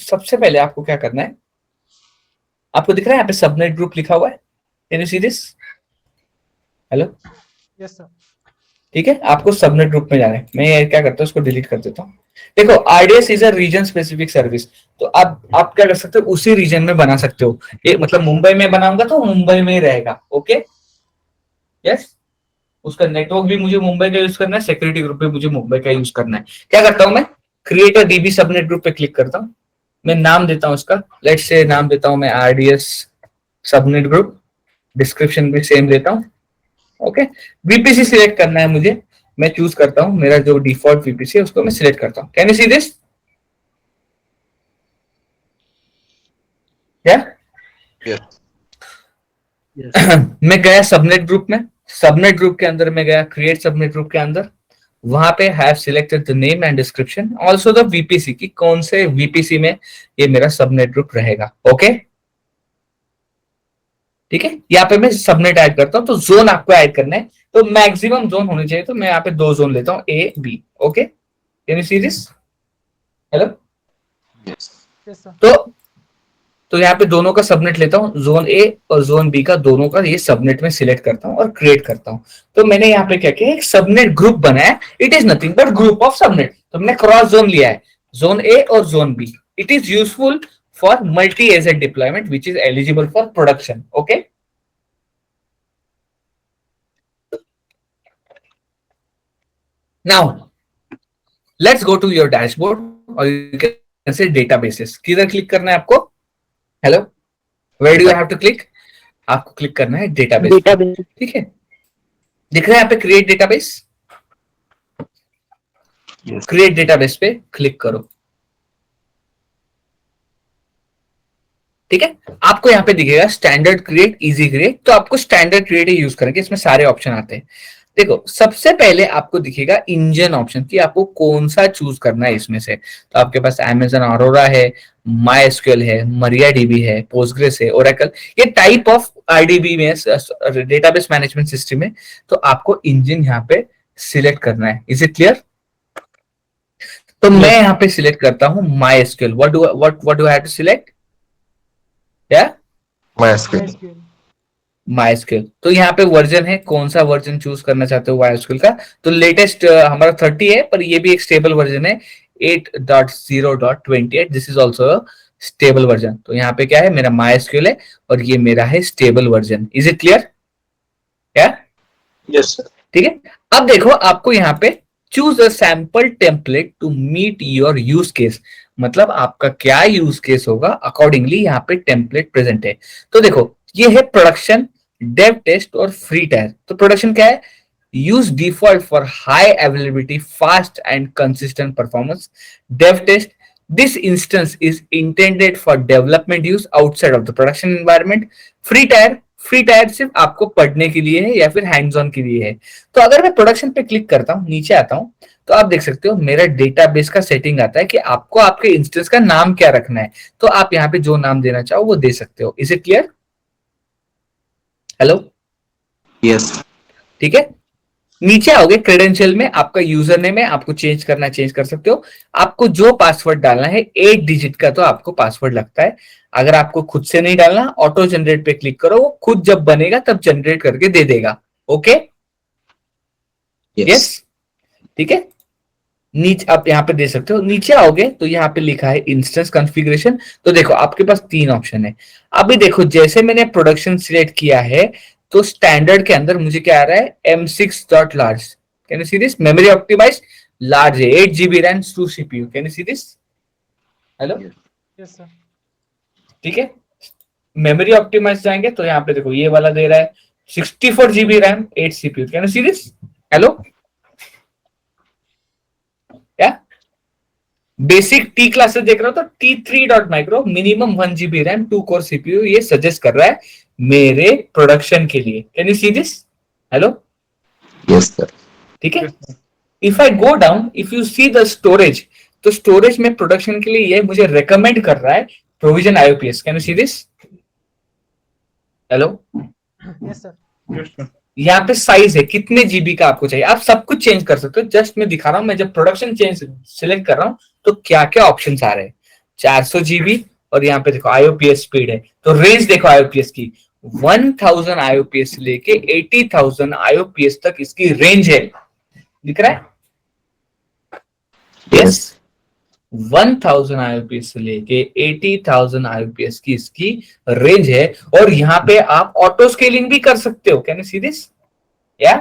सबसे पहले आपको क्या करना है, आपको दिख रहा है यहाँ पे सबनेट ग्रुप लिखा हुआ है, can you see this? Hello, yes sir. ठीक है, आपको सबनेट ग्रुप में जाना है। मैं ये क्या करता हूँ, उसको डिलीट कर देता हूँ। देखो, RDS is a region specific service, तो आप क्या कर सकते हो, उसी रीजन में बना सकते हो। ये मतलब मुंबई में बनाऊंगा तो मुंबई में ही रहेगा। ओके, यस, उसका नेटवर्क भी मुझे मुंबई का यूज करना है, सिक्योरिटी ग्रुप भी मुझे मुंबई का यूज करना है। क्या करता हूं मैं, create a dB subnet group पे क्लिक करता हूं। मैं नाम देता हूं उसका, लेट्स से नाम देता हूं मैं RDS सबनेट ग्रुप, डिस्क्रिप्शन भी सेम देता हूं। ओके, वीपीसी सिलेक्ट करना है मुझे, मैं चूज करता हूं, मेरा जो डिफॉल्ट वीपीसी है उसको मैं सिलेक्ट करता हूं। Can you see this? या Yes. मैं गया सबनेट ग्रुप में, सबनेट ग्रुप के अंदर मैं गया क्रिएट सबनेट ग्रुप के अंदर, वहां पे have selected the name and description also the VPC की, कौन से वीपीसी में ये मेरा सबनेट ग्रुप रहेगा। ओके, ठीक है, यहाँ पे मैं सबनेट ऐड करता हूँ। तो जोन आपको ऐड करना है, तो मैक्सिमम जोन होने चाहिए, तो मैं यहाँ पे 2 जोन लेता हूँ, A B। Okay, can you see this? Hello, Yes. Yes sir. तो यहाँ पे दोनों का सबनेट लेता हूँ, जोन ए और जोन बी का, दोनों का ये सबनेट में सिलेक्ट करता हूँ और क्रिएट करता हूँ। तो मैंने यहाँ पे क्या किया, एक सबनेट ग्रुप बनाया। It is nothing but group of subnet. तो मैंने क्रॉस जोन लिया है, जोन ए और zone B. It is useful for multi agent deployment which is eligible for production. Okay, now let's go to your dashboard और you can say databases. किधर click करना है आपको? Hello, where do you have to click? आपको click करना है database, database. ठीक है। दिख रहा है यहाँ पे create database? Yes. Create database पे क्लिक करो, ठीक है। आपको यहाँ पे दिखेगा स्टैंडर्ड क्रिएट, इजी क्रिएट। तो आपको स्टैंडर्ड क्रिएट ही यूज करेंगे, इसमें सारे ऑप्शन आते हैं। देखो, सबसे पहले आपको दिखेगा इंजन ऑप्शन की, आपको कौन सा चूज करना है इसमें से। तो आपके पास Amazon अरोरा है, MySQL है, MariaDB है, Postgres है, Oracle, ये टाइप ऑफ IDB में डेटाबेस मैनेजमेंट सिस्टम है। तो आपको इंजन यहाँ पे सिलेक्ट करना है। Is it clear? तो मैं यहाँ पे सिलेक्ट करता हूँ MySQL। what do I have to select? क्या? MySQL. MySQL। तो यहाँ पे वर्जन है, कौन सा वर्जन चूज करना चाहते हो MySQL का? तो लेटेस्ट हमारा 30 है, पर ये भी एक स्टेबल वर्जन है, 8.0.28। This is also stable version. तो यहाँ पे क्या है, मेरा MySQL है और ये मेरा है stable version. Is it clear? क्या? Yes, sir. ठीक है। अब देखो, आपको यहाँ पे choose a sample template to meet your use case, मतलब आपका क्या यूज केस होगा, अकॉर्डिंगली यहाँ पे टेम्पलेट प्रेजेंट है। तो देखो, ये है प्रोडक्शन, डेव टेस्ट और फ्री टायर। तो प्रोडक्शन क्या है? Use default for high availability, fast and consistent performance. Dev test, This instance is intended for development use outside of the production environment. Free tyre सिर्फ आपको पढ़ने के लिए है या फिर हैंड्स ऑन के लिए है। तो अगर मैं प्रोडक्शन पे क्लिक करता हूं, नीचे आता हूं, तो आप देख सकते हो मेरा डेटाबेस का सेटिंग आता है कि आपको आपके इंस्टेंस का नाम क्या रखना है। तो आप यहाँ पे जो नाम देना चाहो वो दे सकते हो। Is it clear? Hello, Yes. ठीक है। नीचे आओगे, क्रेडेंशियल में आपका यूजर नेम है, आपको चेंज करना चेंज कर सकते हो। आपको जो पासवर्ड डालना है 8 डिजिट का तो आपको पासवर्ड लगता है। अगर आपको खुद से नहीं डालना, ऑटो जनरेट पे क्लिक करो, वो खुद जब बनेगा तब जनरेट करके दे देगा। Okay, Yes. यस, ठीक है। नीचे आप यहाँ पे दे सकते हो। नीचे आओगे तो यहाँ पे लिखा है इंस्टेंस कॉन्फ़िगरेशन। तो देखो आपके पास 3 ऑप्शन है। अभी देखो जैसे मैंने प्रोडक्शन सिलेक्ट किया है तो स्टैंडर्ड के अंदर मुझे क्या आ रहा है, M6.large। Can you see this? Memory optimise large है, 8 GB RAM 2 CPU। Can you see this? Hello, yes sir. ठीक है। मेमोरी ऑप्टिमाइज जाएंगे तो यहाँ पे देखो ये वाला दे रहा है 64 GB RAM 8 CPU। Can you see this? Hello, क्या बेसिक टी क्लासेस देख रहे हो तो T3.micro minimum 1 GB RAM 2 core CPU ये सजेस्ट कर रहा है मेरे प्रोडक्शन के लिए। Can you see this? Hello, Yes, sir. ठीक है। If I go down, if you see the storage, तो स्टोरेज में प्रोडक्शन के लिए ये मुझे रेकमेंड कर रहा है provision IOPS। Can you see this? Hello, yes sir. यहाँ पे साइज है कितने जीबी का आपको चाहिए, आप सब कुछ चेंज कर सकते हो। जस्ट मैं दिखा रहा हूं, मैं जब प्रोडक्शन चेंज सिलेक्ट कर रहा हूं तो क्या क्या ऑप्शंस आ रहे हैं। 400 GB और यहाँ पे देखो IOPS स्पीड है। तो रेंज देखो IOPS की, 1000 IOPS से लेके 80,000 IOPS तक इसकी रेंज है। दिख रहा है? यस, 1000 IOPS से लेके 80,000 IOPS की इसकी रेंज है। और यहाँ पे आप ऑटो स्केलिंग भी कर सकते हो। Can you see this? या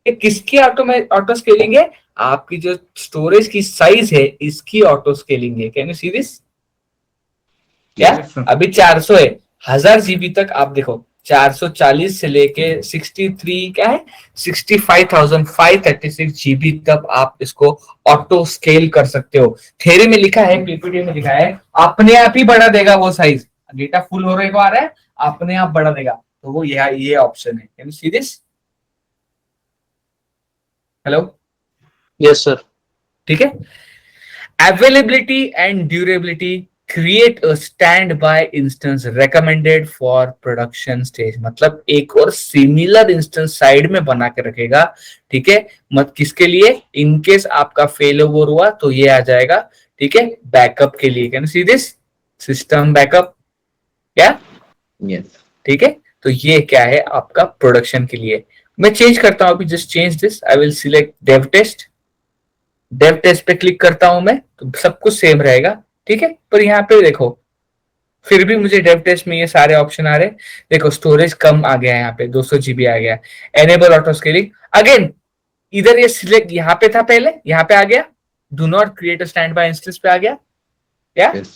ये किसकी ऑटो स्केलिंग है? आपकी जो स्टोरेज की साइज है इसकी ऑटो स्केलिंग है। Can you see this? या अभी 400 है, 1000 GB तक आप देखो 440 से लेके 63 क्या है 65,536 GB तक आप इसको ऑटो स्केल कर सकते हो। थ्योरी में लिखा है, पीपीटी में लिखा है अपने आप ही बढ़ा देगा वो साइज। डेटा फुल हो रहे को आ रहा है, अपने आप बढ़ा देगा। तो वो ये ऑप्शन है। Can you see this? Hello, Yes, sir. ठीक है। Availability and durability, create a stand by instance recommended for production stage. मतलब एक और सिमिलर इंस्टेंस साइड में बना के रखेगा, ठीक है। मत किसके लिए? इनकेस आपका फेल ओवर हुआ तो ये आ जाएगा, ठीक है, बैकअप के लिए। Can you see this? System backup, क्या? Yes. ठीक है। तो ये क्या है आपका प्रोडक्शन के लिए। मैं चेंज करता हूं अभी, just change this. I will select dev test. Dev test पे क्लिक करता हूं मैं तो सब कुछ सेम रहेगा, ठीक है। पर यहाँ पे देखो फिर भी मुझे डेव टेस्ट में ये सारे ऑप्शन आ रहे हैं। देखो स्टोरेज कम आ गया है, यहाँ पे 200 GB आ गया। एनेबल ऑटो स्केलिंग अगेन, इधर ये सिलेक्ट यहाँ पे था, पहले यहाँ पे आ गया। Do not create a stand by instance पे आ गया, क्या? Yes.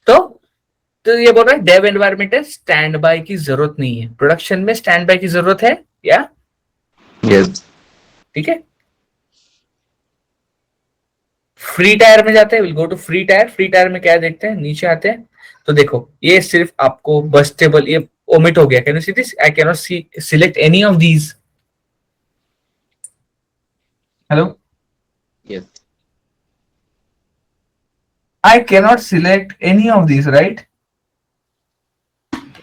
तो ये बोल रहा है डेव एनवायरमेंट है, स्टैंड बाय की जरूरत नहीं है। प्रोडक्शन में स्टैंड बाय की जरूरत है, या? Yes. ठीक है। फ्री टायर में जाते हैं, will go to free tier. Free tier में क्या देखते हैं, नीचे आते हैं तो देखो ये सिर्फ आपको बस्टेबल, ये ओमिट हो गया। Can you see this? I can not see select any of these. Hello, Yes. I cannot select any of these, right?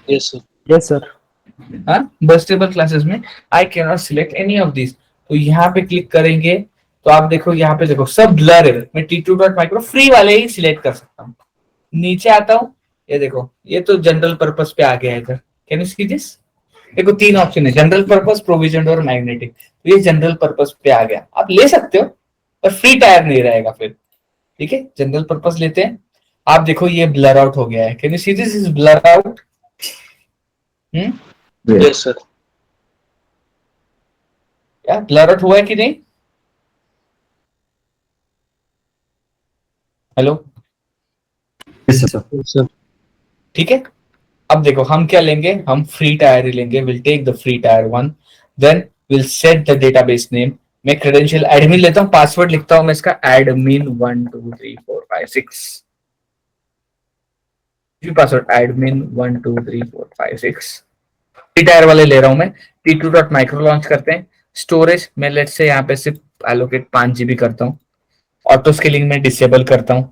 Yes, sir. Yes sir. हाँ, बस्टेबल क्लासेस में I cannot select any of these। तो यहाँ पे click करेंगे तो आप देखो यहाँ पे देखो सब ब्लर है। मैं T2.micro फ्री वाले ही सिलेक्ट कर सकता हूँ। नीचे आता हूँ, ये देखो ये तो जनरल पर्पस पे आ गया है इधर। Can you see this? देखो 3 ऑप्शन है, जनरल पर्पस, प्रोविजन और मैग्नेटिक। तो ये जनरल पर्पस पे आ गया, आप ले सकते हो पर फ्री टायर नहीं रहेगा फिर, ठीक है। जनरल पर्पस लेते हैं। आप देखो ये ब्लर आउट हो गया है। Can you see this is blur out? Yes, sir. क्या ब्लर आउट हुआ है कि नहीं? Hello, Yes, sir. ठीक है। अब देखो हम क्या लेंगे, हम फ्री टायर ही लेंगे। Will take the free tier 1, then will set the database name. मैं क्रेडेंशियल एडमिन लेता हूँ, पासवर्ड लिखता हूँ मैं इसका एडमिन 1 2 3 4 5 6, पासवर्ड एडमिन 1 2 3 4 5 6। टायर वाले ले रहा हूं मैं। T2 डॉट माइक्रो लॉन्च करते हैं। स्टोरेज मैं लेट से यहाँ पे सिर्फ एलोकेट 5 GB करता हूँ। ऑटो स्केलिंग में डिसेबल करता हूँ।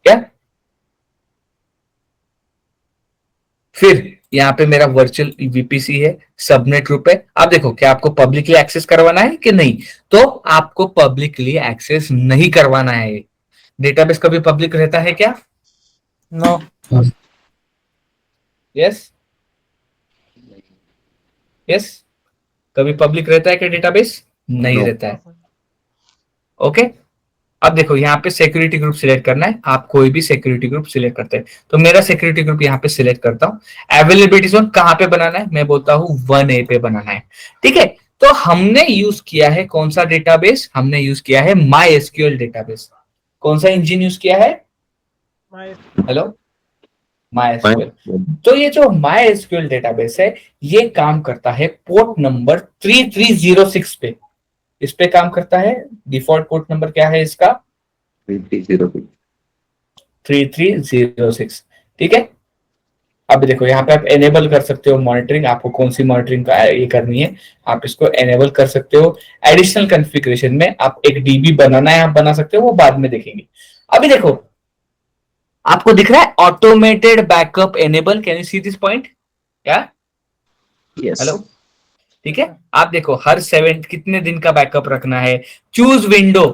क्या फिर यहाँ पे मेरा वर्चुअल VPC है, सबनेट ग्रुप है। आप देखो क्या आपको पब्लिकली एक्सेस करवाना है कि नहीं, तो आपको पब्लिकली एक्सेस नहीं करवाना है। डेटाबेस कभी पब्लिक रहता है क्या? नो। यस यस, कभी पब्लिक रहता है क्या डेटाबेस? नहीं No. रहता है। ओके अब देखो यहाँ पे सिक्योरिटी ग्रुप सिलेक्ट करना है। आप कोई भी सिक्योरिटी ग्रुप सिलेक्ट करते हैं, तो मेरा सिक्योरिटी ग्रुप यहाँ पे सिलेक्ट करता हूँ। अवेलेबिलिटी जोन कहाँ पे बनाना है? मैं बोलता हूँ 1A पे बनाना है। ठीक है, तो हमने यूज किया है कौन सा डेटाबेस? हमने यूज किया है MySQL डेटाबेस। कौन सा इंजन यूज किया है? Hello, MySQL। तो ये जो MySQL डेटाबेस है ये काम करता है पोर्ट नंबर 3306 पे। इस पे काम करता है। डिफॉल्ट पोर्ट नंबर क्या है इसका? 3306। ठीक है, अब देखो यहाँ पे आप एनेबल कर सकते हो मॉनिटरिंग। आपको कौन सी मॉनिटरिंग का ये करनी है, आप इसको एनेबल कर सकते हो। एडिशनल कॉन्फ़िगरेशन में आप एक DB बनाना है, आप बना सकते हो, वो बाद में देखेंगे। अभी देखो आपको दिख रहा है automated backup enable. Can you see this point? क्या? Yes. हेलो, ठीक है। आप देखो हर 7 कितने दिन का बैकअप रखना है, चूज विंडो,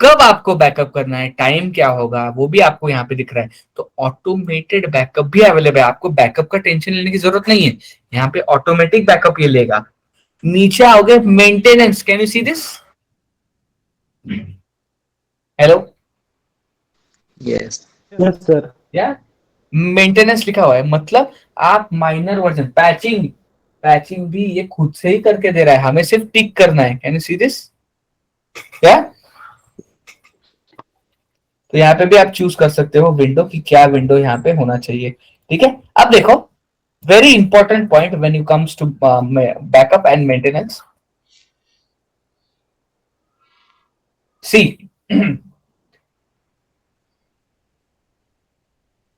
कब आपको बैकअप करना है, टाइम क्या होगा, वो भी आपको यहाँ पे दिख रहा है। तो ऑटोमेटेड बैकअप भी अवेलेबल है। आपको बैकअप का टेंशन लेने की जरूरत नहीं है, यहाँ पे ऑटोमेटिक बैकअप ये लेगा। नीचे आओगे maintenance, can you see this? Hello, Yes. Yes sir. या मेंटेनेंस लिखा हुआ है, मतलब आप माइनर वर्जन पैचिंग भी ये खुद से ही करके दे रहा है, हमें सिर्फ टिक करना है। Can you see this? क्या? तो यहाँ पे भी आप चूज कर सकते हो विंडो की, क्या विंडो यहाँ पे होना चाहिए। ठीक है, अब देखो very important point when you comes to backup and maintenance. See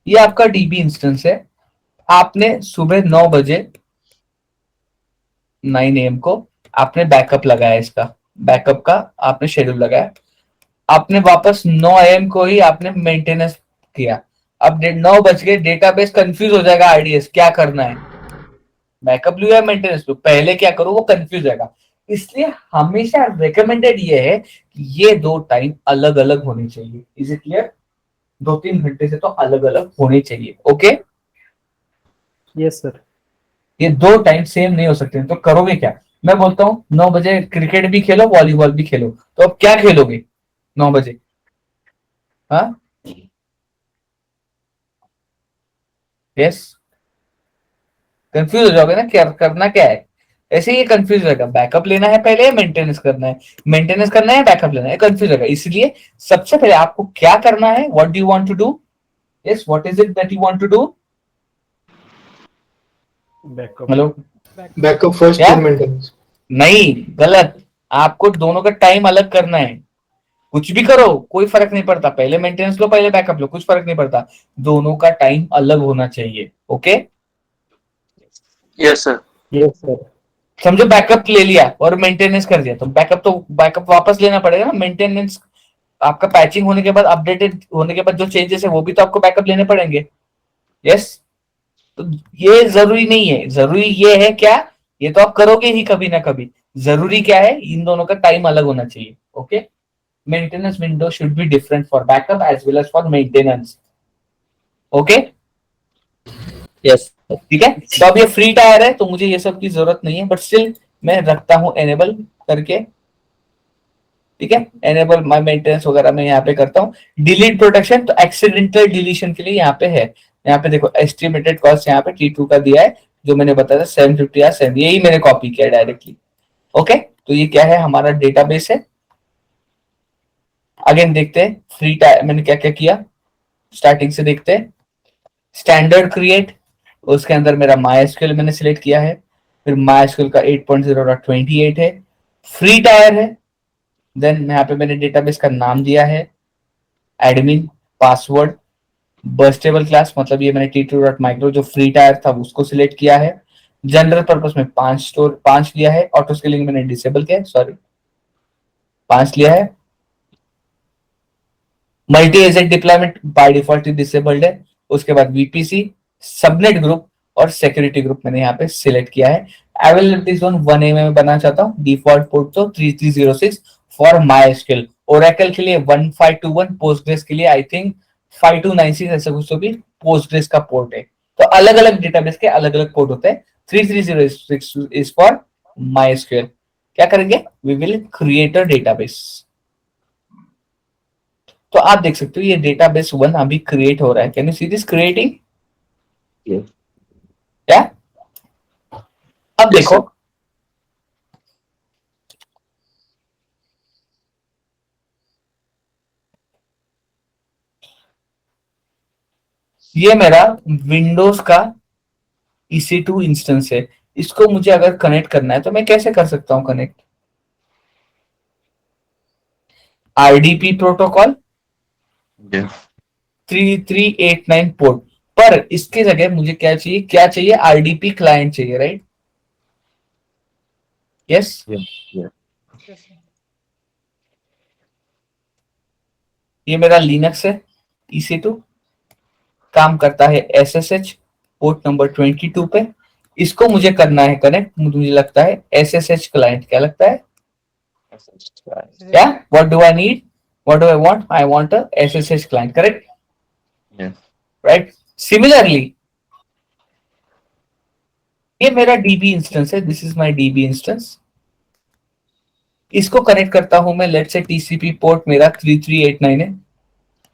ये आपका DB इंस्टेंस है। आपने सुबह 9 बजे 9 AM को आपने बैकअप लगाया, इसका बैकअप का आपने शेड्यूल लगाया। आपने वापस 9 AM को ही आपने मेंटेनेंस किया। अब 9 बज गए, डेटाबेस कंफ्यूज हो जाएगा। IDS क्या करना है, बैकअप लो या मेंटेनेंस लो, पहले क्या करो वो कंफ्यूज जाएगा। इसलिए हमेशा रिकमेंडेड ये है कि ये दो टाइम अलग अलग होने चाहिए। Is it clear? 2-3 घंटे से तो अलग अलग होने चाहिए। Okay, yes sir. ये दो टाइम सेम नहीं हो सकते। तो करोगे क्या? मैं बोलता हूँ 9 बजे क्रिकेट भी खेलो, वॉलीबॉल भी खेलो। तो अब क्या खेलोगे 9 बजे? हाँ, यस, कंफ्यूज हो जाओगे ना, क्या करना क्या है। ऐसे ही कंफ्यूज रहेगा, बैकअप लेना है पहले या मेंटेनेंस करना है, मेंटेनेंस करना है बैकअप लेना है, कंफ्यूज रहेगा। इसलिए सबसे पहले आपको क्या करना है, what do you want to do? Yes, what is it that you want to do? Backup. Hello, backup first क्या? फिर मेंटेनेंस। नहीं, गलत। आपको दोनों का टाइम अलग करना है। कुछ भी करो कोई फर्क नहीं पड़ता, पहले मेंटेनेंस लो पहले बैकअप लो, कुछ फर्क नहीं पड़ता, दोनों का टाइम अलग होना चाहिए। Okay, Yes, sir. Yes sir. समझो बैकअप ले लिया और मेंटेनेंस कर दिया, तो बैकअप वापस लेना पड़ेगा ना। मेंटेनेंस आपका पैचिंग होने के बाद, अपडेटेड होने के बाद जो चेंजेस है वो भी तो आपको बैकअप लेने पड़ेंगे। यस, तो ये जरूरी नहीं है। जरूरी ये है क्या, ये तो आप करोगे ही कभी ना कभी। जरूरी क्या है, इन दोनों का टाइम अलग होना चाहिए। Okay, maintenance window should be different for backup as well as for maintenance. Okay, Yes. ठीक है। तो अब ये फ्री टायर है तो मुझे ये सब की जरूरत नहीं है, बट स्टिल मैं रखता हूं एनेबल करके। ठीक है, एनेबल माय मेंटेनेंस वगैरह मैं यहाँ पे करता हूँ। डिलीट प्रोटेक्शन तो एक्सीडेंटल डिलीशन के लिए यहाँ पे है। यहाँ पे देखो एस्टिमेटेड कॉस्ट यहाँ पे T2 का दिया है, जो मैंने बताया था 750 या 7, यही मैंने कॉपी किया डायरेक्टली। ओके, तो ये क्या है, हमारा डेटाबेस है। अगेन देखते हैं फ्री टायर मैंने क्या क्या किया, स्टार्टिंग से देखते हैं। स्टैंडर्ड क्रिएट, उसके अंदर मेरा MySQL मैंने सिलेक्ट किया है। फिर MySQL का 8.0.28 है। फ्री टायर है, देन यहाँ पे मैंने डेटाबेस का नाम दिया है एडमिन, पासवर्ड, बर्स्टेबल क्लास, मतलब ये मैंने t2.micro जो फ्री टायर था उसको सिलेक्ट किया है। जनरल पर्पस में 5 लिया है, ऑटो स्केलिंग मैंने डिसेबल किया है, सॉरी 5 लिया है। Multi agent deployment by default disabled है। उसके बाद वीपीसी, सबनेट ग्रुप और सिक्योरिटी ग्रुप मैंने यहाँ पे सिलेक्ट किया है। अवेलेबिलिटी जोन 1A में बनाना चाहता हूँ, डिफॉल्ट पोर्ट तो 3306 फॉर MySQL, ओरेकल के लिए 1521, पोस्टग्रेस के लिए आई थिंक 5296 ऐसा कुछ तो भी पोस्टग्रेस का पोर्ट है। तो अलग अलग डेटाबेस के अलग अलग पोर्ट होते हैं। 3306 इज फॉर MySQL। क्या करेंगे, we will create a database. तो आप देख सकते हो ये डेटाबेस 1 अभी क्रिएट हो रहा है। Can you see this creating? Yes. क्या अब Yes, देखो sir. ये मेरा विंडोज का EC2 इंस्टेंस है। इसको मुझे अगर कनेक्ट करना है तो मैं कैसे कर सकता हूं connect? RDP protocol Yeah. 3389 port, पर इसके जगह मुझे क्या चाहिए, RDP क्लाइंट चाहिए, राइट? यस। Yeah. ये मेरा लिनक्स है, EC2 काम करता है SSH पोर्ट नंबर 22 पे। इसको मुझे करना है कनेक्ट, मुझे लगता है SSH क्लाइंट। क्या लगता है? क्या, what do I need, what do I want? I want a SSH client, correct? Yeah. Right. Similarly ये मेरा DB इंस्टेंस है, this is my DB instance. इसको कनेक्ट करता हूं मैं, लेट्स से TCP पोर्ट मेरा 3389 है।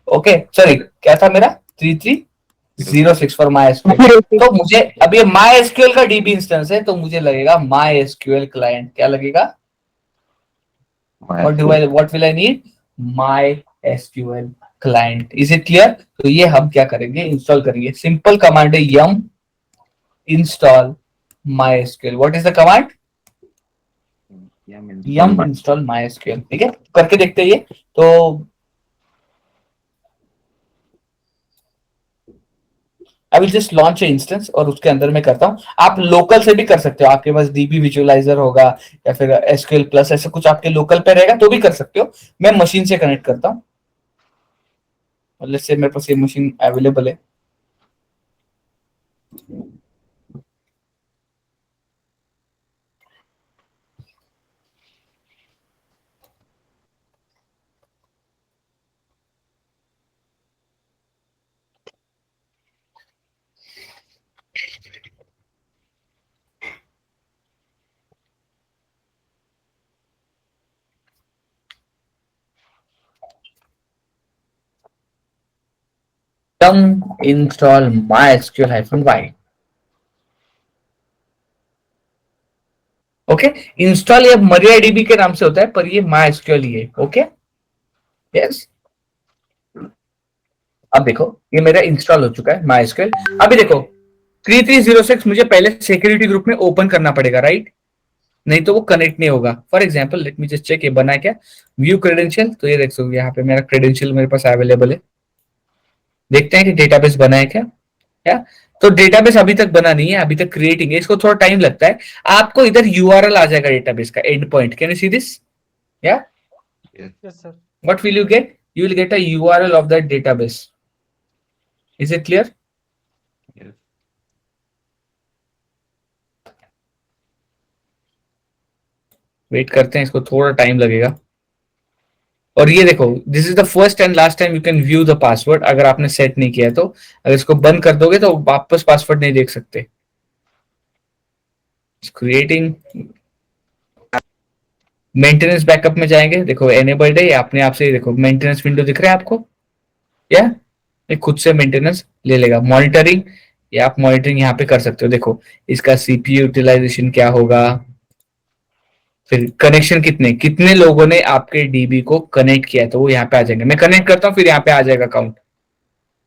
ओके सॉरी, क्या था मेरा? 3306 फॉर MySQL। तो मुझे अब ये MySQL का DB इंस्टेंस है, तो मुझे लगेगा MySQL क्लाइंट। क्या लगेगा? what will I need? MySQL client. Is it clear? तो ये हम क्या करेंगे, इंस्टॉल करेंगे। सिंपल कमांड है yum install MySQL। What is the command? yum install MySQL। ठीक है, करके देखते हैं ये। तो I will just launch a instance और उसके अंदर मैं करता हूं। आप लोकल से भी कर सकते हो, आपके पास DB विजुअलाइजर होगा या फिर SQL प्लस ऐसा कुछ आपके लोकल पे रहेगा तो भी कर सकते हो। मैं मशीन से कनेक्ट करता हूं, लेट्स से मेरे पास ये मशीन अवेलेबल है। install MySQL-y। ओके, इंस्टॉल ये MariaDB के नाम से होता है, पर ये MySQL ही है। Okay yes. अब देखो ये मेरा इंस्टॉल हो चुका है MySQL। अभी देखो 3306 मुझे पहले सिक्योरिटी ग्रुप में ओपन करना पड़ेगा, राइट? नहीं तो वो कनेक्ट नहीं होगा। For example let me just check ये बना क्या, व्यू क्रेडेंशियल। तो ये देख सकते यहाँ पे मेरा क्रेडेंशियल मेरे पास अवेलेबल है। देखते हैं कि डेटाबेस बना है क्या? तो डेटाबेस अभी तक बना नहीं है, अभी तक क्रिएटिंग है, इसको थोड़ा टाइम लगता है। आपको इधर URL आ जाएगा डेटाबेस का, end point. Can you see this? या yes sir. What will you get? You will get a URL of that database. Is it clear? Yes. Wait करते हैं, इसको थोड़ा टाइम लगेगा। और ये देखो, this is the first and last time you can view the password. अगर आपने सेट नहीं किया तो, अगर इसको बंद कर दोगे तो वापस पासवर्ड नहीं देख सकते। क्रिएटिंग मेंटेनेंस बैकअप में जाएंगे, देखो एनेबल्ड है, अपने आप से देखो मेंटेनेंस विंडो दिख रहा है आपको, या ये खुद से मेंटेनेंस ले लेगा। मॉनिटरिंग, ये आप मॉनिटरिंग यहाँ पे कर सकते हो। देखो इसका CPU यूटिलाइजेशन क्या होगा, फिर कनेक्शन कितने लोगों ने आपके DB को कनेक्ट किया है, तो वो यहाँ पे आ जाएंगे। मैं कनेक्ट करता हूँ, फिर यहाँ पे आ जाएगा काउंट।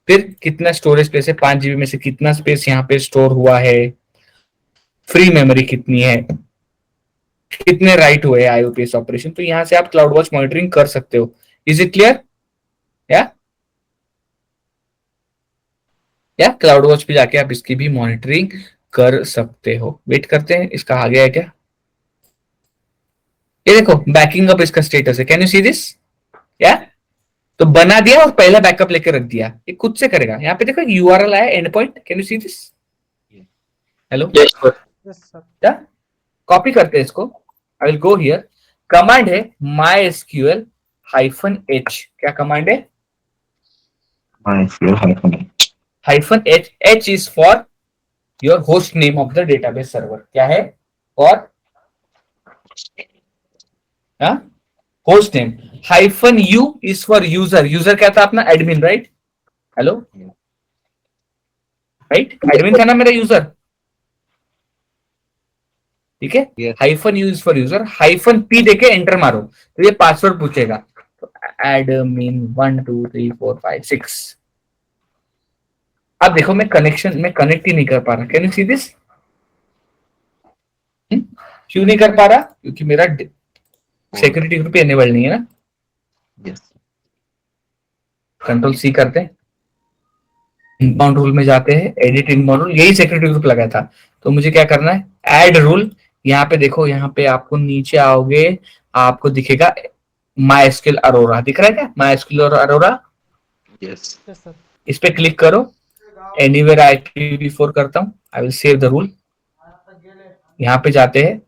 फिर कितना स्टोरेज स्पेस है, 5 GB में से कितना स्पेस यहाँ पे स्टोर हुआ है, फ्री मेमोरी कितनी है, कितने राइट हुए आईओपीएस ऑपरेशन, तो यहां से आप क्लाउड वॉच मॉनिटरिंग कर सकते हो. Is it clear? या क्लाउड वॉच पे जाके आप इसकी भी मॉनिटरिंग कर सकते हो. वेट करते हैं, इसका आ गया है क्या? ये देखो बैकिंग अप इसका स्टेटस है. Can you see this? या तो बना दिया और पहला बैकअप लेके रख दिया. ये खुद से करेगा. यहाँ पे देखो यूआरएल आया and point. Can you see this? Hello, yes sir. क्या कॉपी करते हैं इसको. I will go here. Command है MySQL -h. क्या कमांड है? MySQL -h. -h. H is for your host name of the database server. क्या है? और host name. -u is for user. User क्या था अपना? Admin, right? Hello, right? Admin था ना मेरा यूजर. ठीक है. Yes. -u is for user. -p देके एंटर मारो तो ये पासवर्ड पूछेगा. तो एडमिन 1 2 3 4 5 6. अब देखो मैं कनेक्ट ही नहीं कर पा रहा. Can you see this? क्यों नहीं कर पा रहा? क्योंकि मेरा सिक्योरिटी ग्रुप एनेबल नहीं है ना. Yes. कंट्रोल सी करते हैं, इनबाउंड रूल में जाते हैं, एडिट इनबाउंड रूल. यही सिक्योरिटी ग्रुप लगाया था. तो मुझे क्या करना है? Add rule. यहाँ पे देखो, यहाँ पे आपको नीचे आओगे, आपको दिखेगा MySQL अरोरा. दिख रहा है क्या? MySQL और अरोरा. Yes. Yes sir. इस पे क्लिक करो. एनीवेयर IPv4 करता हूँ. I will save the rule. यहाँ पे जाते हैं,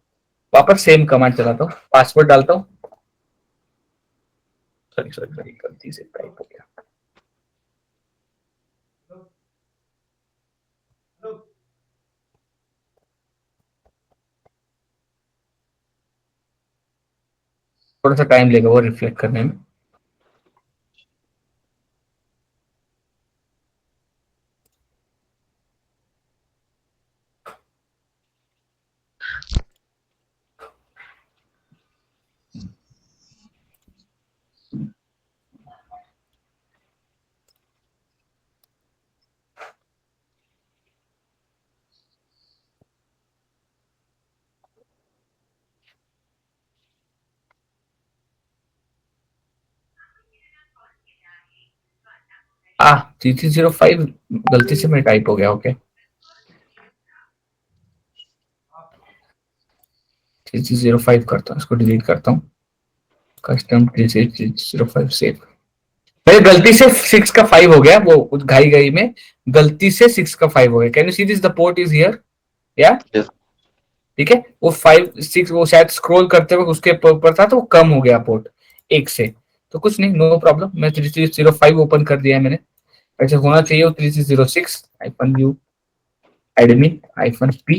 वापस सेम कमांड चलाता हूँ, पासवर्ड डालता हूँ. सॉरी सॉरी सॉरी, गलती से टाइप हो गया. थोड़ा सा टाइम लेगा वो रिफ्लेक्ट करने में. आ 3305 गलती से मैं टाइप हो गया. ओके, 3305 करता हूँ, इसको डिलीट करता हूँ. Custom 3305 save. मेरे गलती से 6 का 5 हो गया, वो घाई घाई में गलती से 6 का 5 हो गया. Can you see this? The port is here. या Yes. ठीक है, वो 5 6 वो शायद स्क्रॉल करते वक्त उसके ऊपर था तो वो कम हो गया पोर्ट एक से. तो कुछ नहीं, नो प्रॉब्लम. मैं 3305 ओपन कर दिया है मैंने. ऐसे होना चाहिए वो 3306 -u admin -p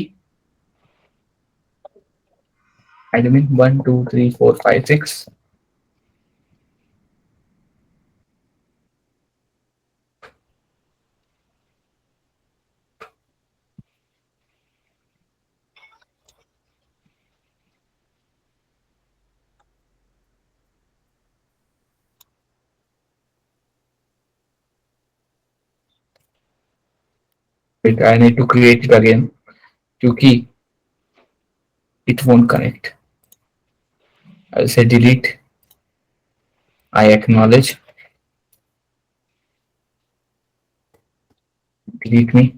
admin 1 2 3 4 5 6. Wait, I need to create it again क्योंकि it won't connect. I'll say delete. I acknowledge. Delete me.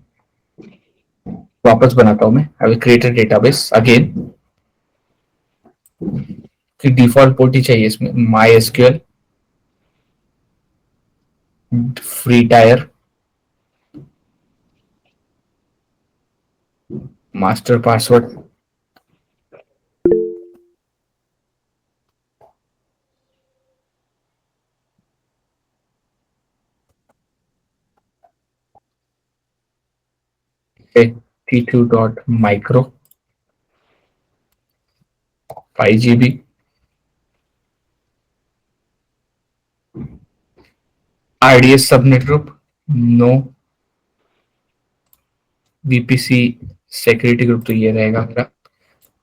वापस बनाता हूं मैं. I will create a database again. कि डिफॉल्ट पोर्ट ही चाहिए इसमें. MySQL free tier master password. t2.micro 5 GB. RDS subnet group no. VPC security group तो ये रहेगा मेरा.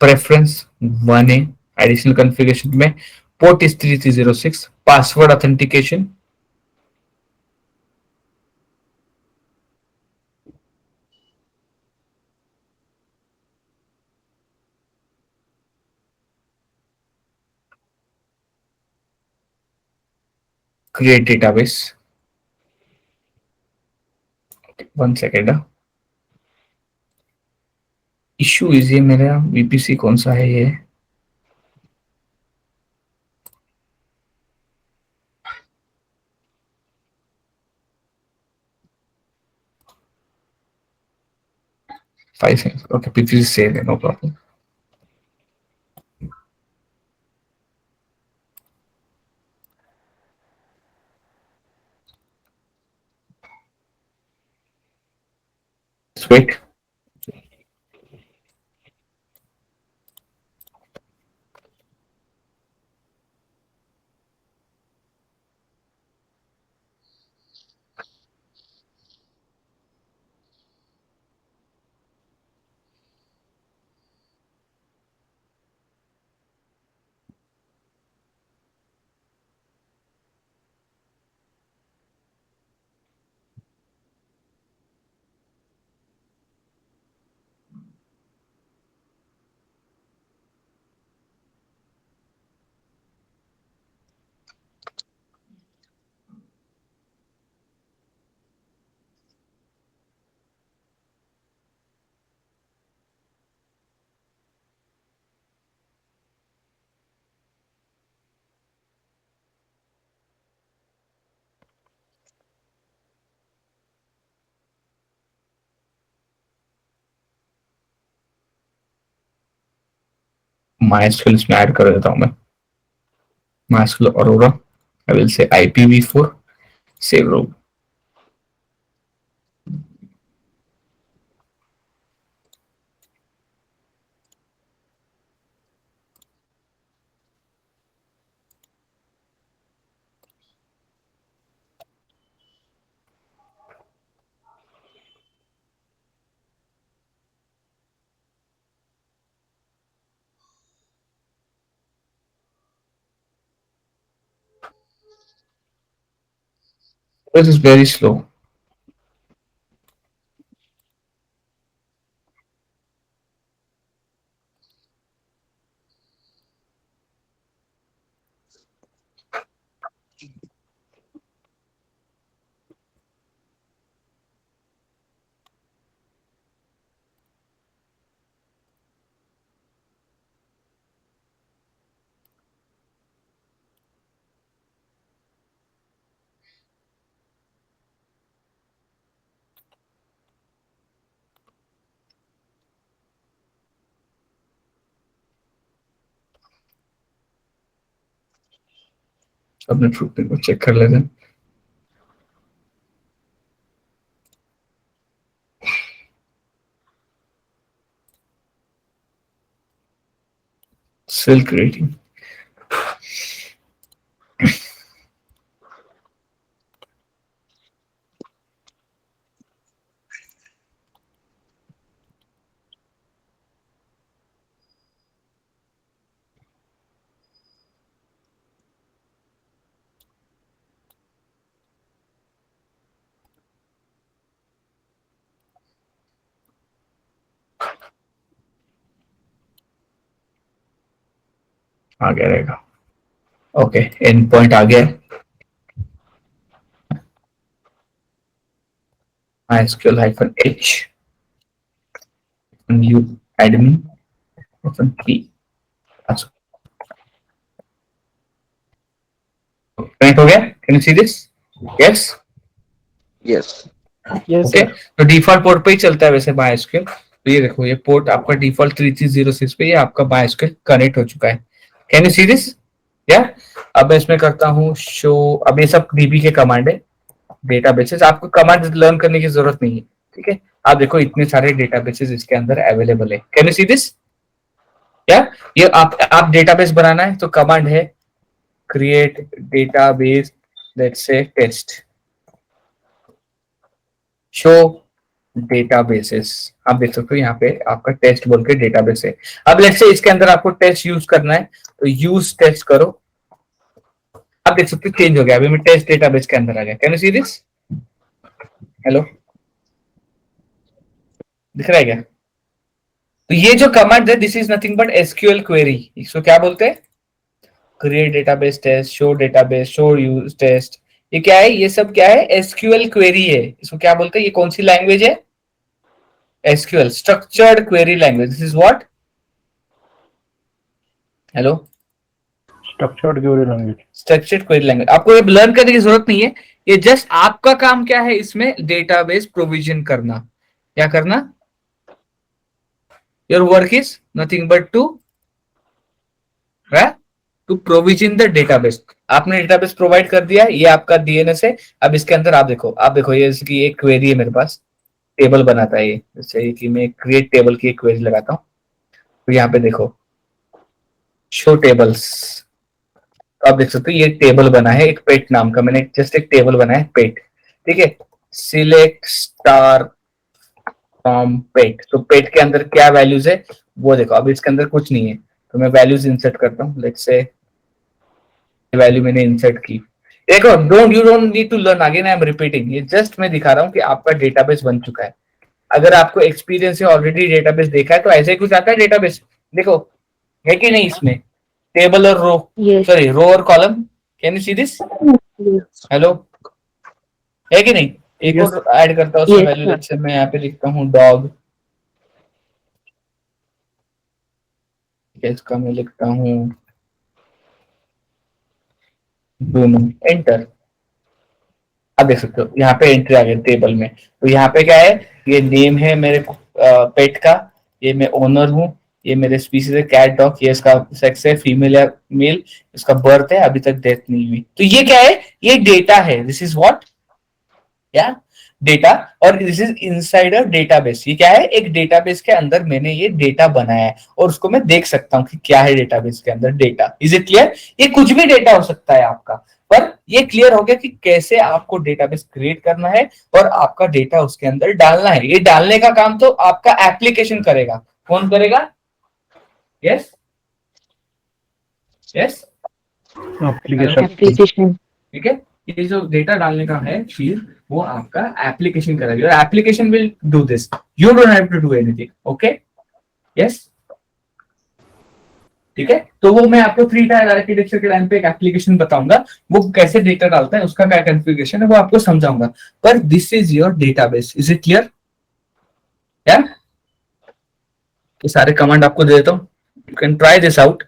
Preference 1A. एडिशनल कॉन्फ़िगरेशन में port is 3306. Password authentication create database. One second. Issue is ये मेरा VPC कौन सा है ये? Five seconds. Okay, PPC save it, no problem. Just wait. MySQL इसमें ऐड कर देता हूं मैं. MySQL Aurora. I will say IPv4 save row. This is very slow. अपने ट्रूथ को चेक कर लेते हैं. Still creating. आ गया रहेगा. ओके, एंड पॉइंट आ गया. MySQL-H new admin -p. Connect हो गया? Can you see this? Yes. Yes. Yes okay, तो डिफॉल्ट पोर्ट पे ही चलता है वैसे MySQL. तो ये देखो, ये पोर्ट आपका डिफॉल्ट 3306 पे, ये आपका MySQL कनेक्ट हो चुका है. Can you see this? या अब मैं इसमें करता हूँ शो. अब ये सब DB के कमांड है, डेटाबेसेस. आपको कमांड लर्न करने की जरूरत नहीं है, ठीक है. आप देखो इतने सारे डेटाबेसेस इसके अंदर अवेलेबल है. Can you see this? या ये आप डेटाबेस बनाना है तो कमांड है create database, let's say test, show databases. आप देख सकते हो यहाँ पे आपका टेस्ट बोल के डेटाबेस है. अब लेट्स से इसके अंदर आपको टेस्ट यूज करना है तो यूज टेस्ट करो. आप देख सकते हो चेंज हो गया. अभी मैं टेस्ट डेटाबेस के अंदर आ गया. Can you see this? Hello, दिख रहा है क्या? तो ये जो कमांड है, this is nothing but SQL query. इसको क्या बोलते हैं? Create database test, show database, show use test, ये क्या है, ये सब क्या है, एसक्यूएल क्वेरी है। इसको क्या बोलते हैं, ये कौन सी लैंग्वेज है, SQL, structured query language. This is what, hello, structured query language. Structured query language. आपको ये लर्न करने की जरूरत नहीं है, ये जस्ट आपका काम क्या है, इसमें डेटाबेस प्रोविजन करना। क्या करना, your work is nothing but to provision the database. आपने डेटाबेस प्रोवाइड कर दिया, ये आपका डीएनएस है। अब इसके अंदर आप देखो ये इसकी एक क्वेरी है मेरे पास, टेबल बनाता है ये। जैसे कि मैं क्रिएट टेबल की एक क्वेरी लगाता हूँ, तो यहाँ पे देखो शो टेबल्स, तो आप देख सकते हो ये टेबल बना है एक पेट नाम का। मैंने जस्ट एक टेबल बनाया है पेट, ठीक है। सिलेक्ट स्टार फ्रॉम पेट, तो पेट के अंदर क्या वैल्यूज है वो देखो। अब इसके अंदर कुछ नहीं है, तो मैं वैल्यूज इंसर्ट करता हूँ। लेट्स से वैल्यू मैंने इंसर्ट की, देखो you don't need to learn again, I am repeating. ये जस्ट मैं दिखा रहा हूँ कि आपका डेटाबेस बन चुका है। अगर आपको एक्सपीरियंस है, ऑलरेडी डेटाबेस देखा है, तो ऐसे ही कुछ आता है डेटाबेस, देखो है कि नहीं, इसमें टेबल और रो, Yes. सॉरी रो और column. Can you see this, Yes. Hello, है कि नहीं। एक Yes. और ऐड करता हूँ उसमें Yes, value. sir. Let's say मैं यहाँ पे लिखता हूँ डॉग, इसका मैं लिखता हूँ ब्रूनो, एंटर। आप देख सकते हो यहाँ पे एंट्री आ गई टेबल में। तो यहाँ पे क्या है, ये नेम है मेरे पेट का, ये मैं ओनर हूँ, ये मेरे स्पीसीज है कैट डॉग, ये इसका सेक्स है फीमेल या मेल, इसका बर्थ है, अभी तक डेथ नहीं हुई। तो ये क्या है, ये डेटा है। दिस इज व्हाट, या डेटा, और this is inside a database. ये क्या है, एक डेटाबेस के अंदर मैंने ये डेटा बनाया है, और उसको मैं देख सकता हूँ कि क्या है डेटाबेस के अंदर डेटा। Is it clear. ये कुछ भी डेटा हो सकता है आपका, पर ये क्लियर हो गया कि कैसे आपको डेटाबेस क्रिएट करना है और आपका डेटा उसके अंदर डालना है। ये डालने का काम तो आपका एप्लीकेशन करेगा। कौन करेगा, यस यस, एप्लीकेशन। Application. ठीक है। ये जो डेटा डालने का है फिर वो आपका एप्लीकेशन करेगा, और application will do this, you don't have to do anything. Okay, yes, ठीक है। तो वो मैं आपको 3 टायर आर्किटेक्चर के टाइम पे एक एप्लीकेशन बताऊंगा, वो कैसे डेटा डालता है, उसका क्या कॉन्फ़िगरेशन है, वो आपको समझाऊंगा। पर this is your database, is it clear. क्या, ये सारे कमांड आपको दे देता हूँ, you can try this out.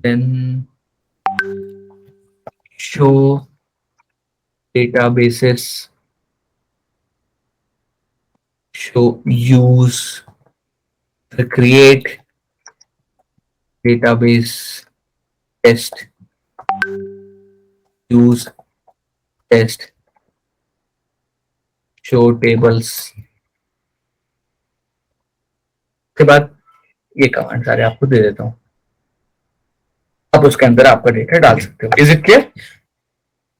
Then show databases, show use, create database, test, use, test, show tables। के बाद ये कमांड सारे आपको दे देता हूँ, अब उसके अंदर आपका डेटा डाल सकते हो। इज इट क्लियर,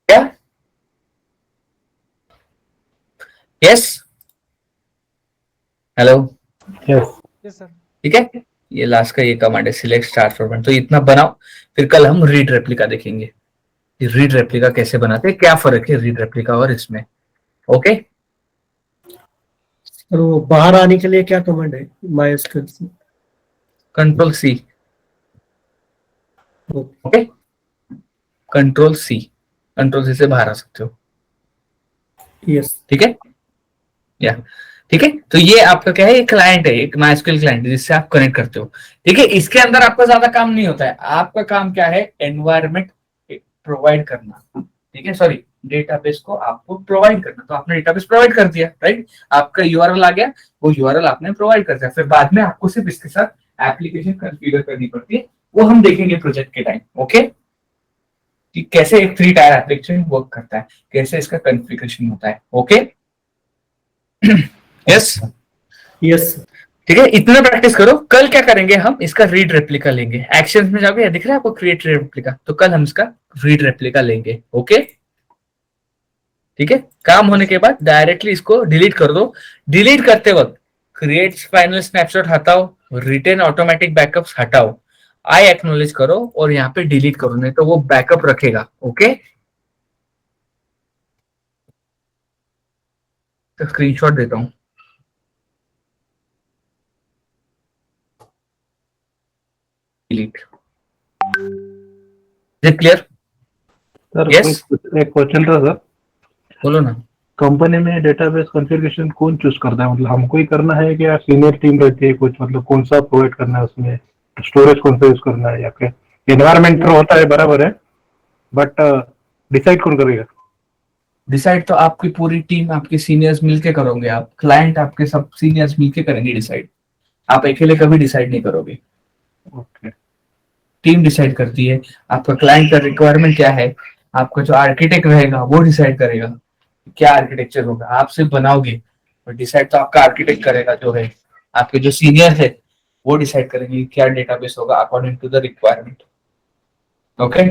क्या, yes, hello, yes. Yes sir. ठीक है। ये लास्ट का ये कमांड है, सिलेक्ट स्टार्ट फॉर्मेट। तो इतना बनाओ, फिर कल हम रीड रेप्लिका देखेंगे, रीड रेप्लिका कैसे बनाते हैं, क्या फर्क है रीड रेप्लिका और इसमें। ओके, और वो बाहर आने के लिए क्या कमांड है माइस्क्ल से? Control C, okay, control C, control C से बाहर आ सकते हो। यस। ठीक है, या ठीक है। तो ये आपका क्या है, एक क्लाइंट है, एक माइस्क्ल क्लाइंट है जिससे आप कनेक्ट करते हो। ठीक है, इसके अंदर आपका ज्यादा काम नहीं होता है, आपका काम क्या है, एनवायरमेंट प्रोवाइड करना। ठीक है, सॉरी, डेटाबेस को आपको प्रोवाइड करना। तो आपने डेटाबेस प्रोवाइड कर दिया, राइट, आपका यूआरएल आ गया, वो यूआरएल आपने प्रोवाइड कर दिया। फिर बाद में आपको सिर्फ इसके साथ एप्लीकेशन कॉन्फ़िगर करनी पड़ती है, वो हम देखेंगे प्रोजेक्ट के टाइम। ओके, कि कैसे एक 3 टायर एप्लीकेशन वर्क करता है, कैसे इसका कॉन्फ़िगरेशन होता है। Okay, yes yes. ठीक है, इतना प्रैक्टिस करो। कल क्या करेंगे, हम इसका रीड रेप्लिका लेंगे। एक्शंस में जाओगे, दिख रहा है आपको क्रिएट रेप्लिका, तो कल हम इसका रीड रेप्लिका लेंगे। ओके, ठीक है, काम होने के बाद डायरेक्टली इसको डिलीट कर दो। डिलीट करते वक्त क्रिएट फाइनल स्नैपशॉट हटाओ, रिटेन ऑटोमेटिक बैकअप्स हटाओ, आई एक्नोलेज करो और यहाँ पे डिलीट करो, नहीं तो वो बैकअप रखेगा। ओके, तो स्क्रीनशॉट देता हूं। Delete, clear? Sir Yes? एक क्वेश्चन था सर, बोलो ना। कंपनी में डेटाबेस कॉन्फ़िगरेशन कौन चूज करता है? मतलब हमको ही करना है कि या सीनियर टीम रहती है कुछ, मतलब कौन सा प्रोवाइड करना है उसमें, स्टोरेज कौन सा यूज करना है, या फिर एनवायरमेंट तो होता है बराबर है, बट डिसाइड कौन करेगा? डिसाइड तो आपकी पूरी टीम, आपके सीनियर्स मिलके करोगे, आप क्लाइंट आपके सब सीनियर्स मिलके करेंगे डिसाइड। आप अकेले कभी डिसाइड नहीं करोगे, ओके, टीम डिसाइड करती है। आपका क्लाइंट का रिक्वायरमेंट क्या है, आपका जो आर्किटेक्ट रहेगा वो डिसाइड करेगा क्या आर्किटेक्चर होगा। आप सिर्फ बनाओगे और डिसाइड तो आपका आर्किटेक्ट करेगा, जो है आपके जो सीनियर है वो डिसाइड करेंगे क्या डेटाबेस होगा according to the requirement. Okay,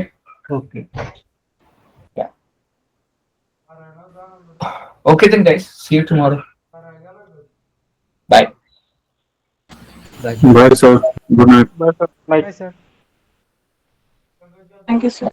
okay, okay then guys, see you tomorrow. Bye. Bye sir, good night. Bye sir. Thank you, sir.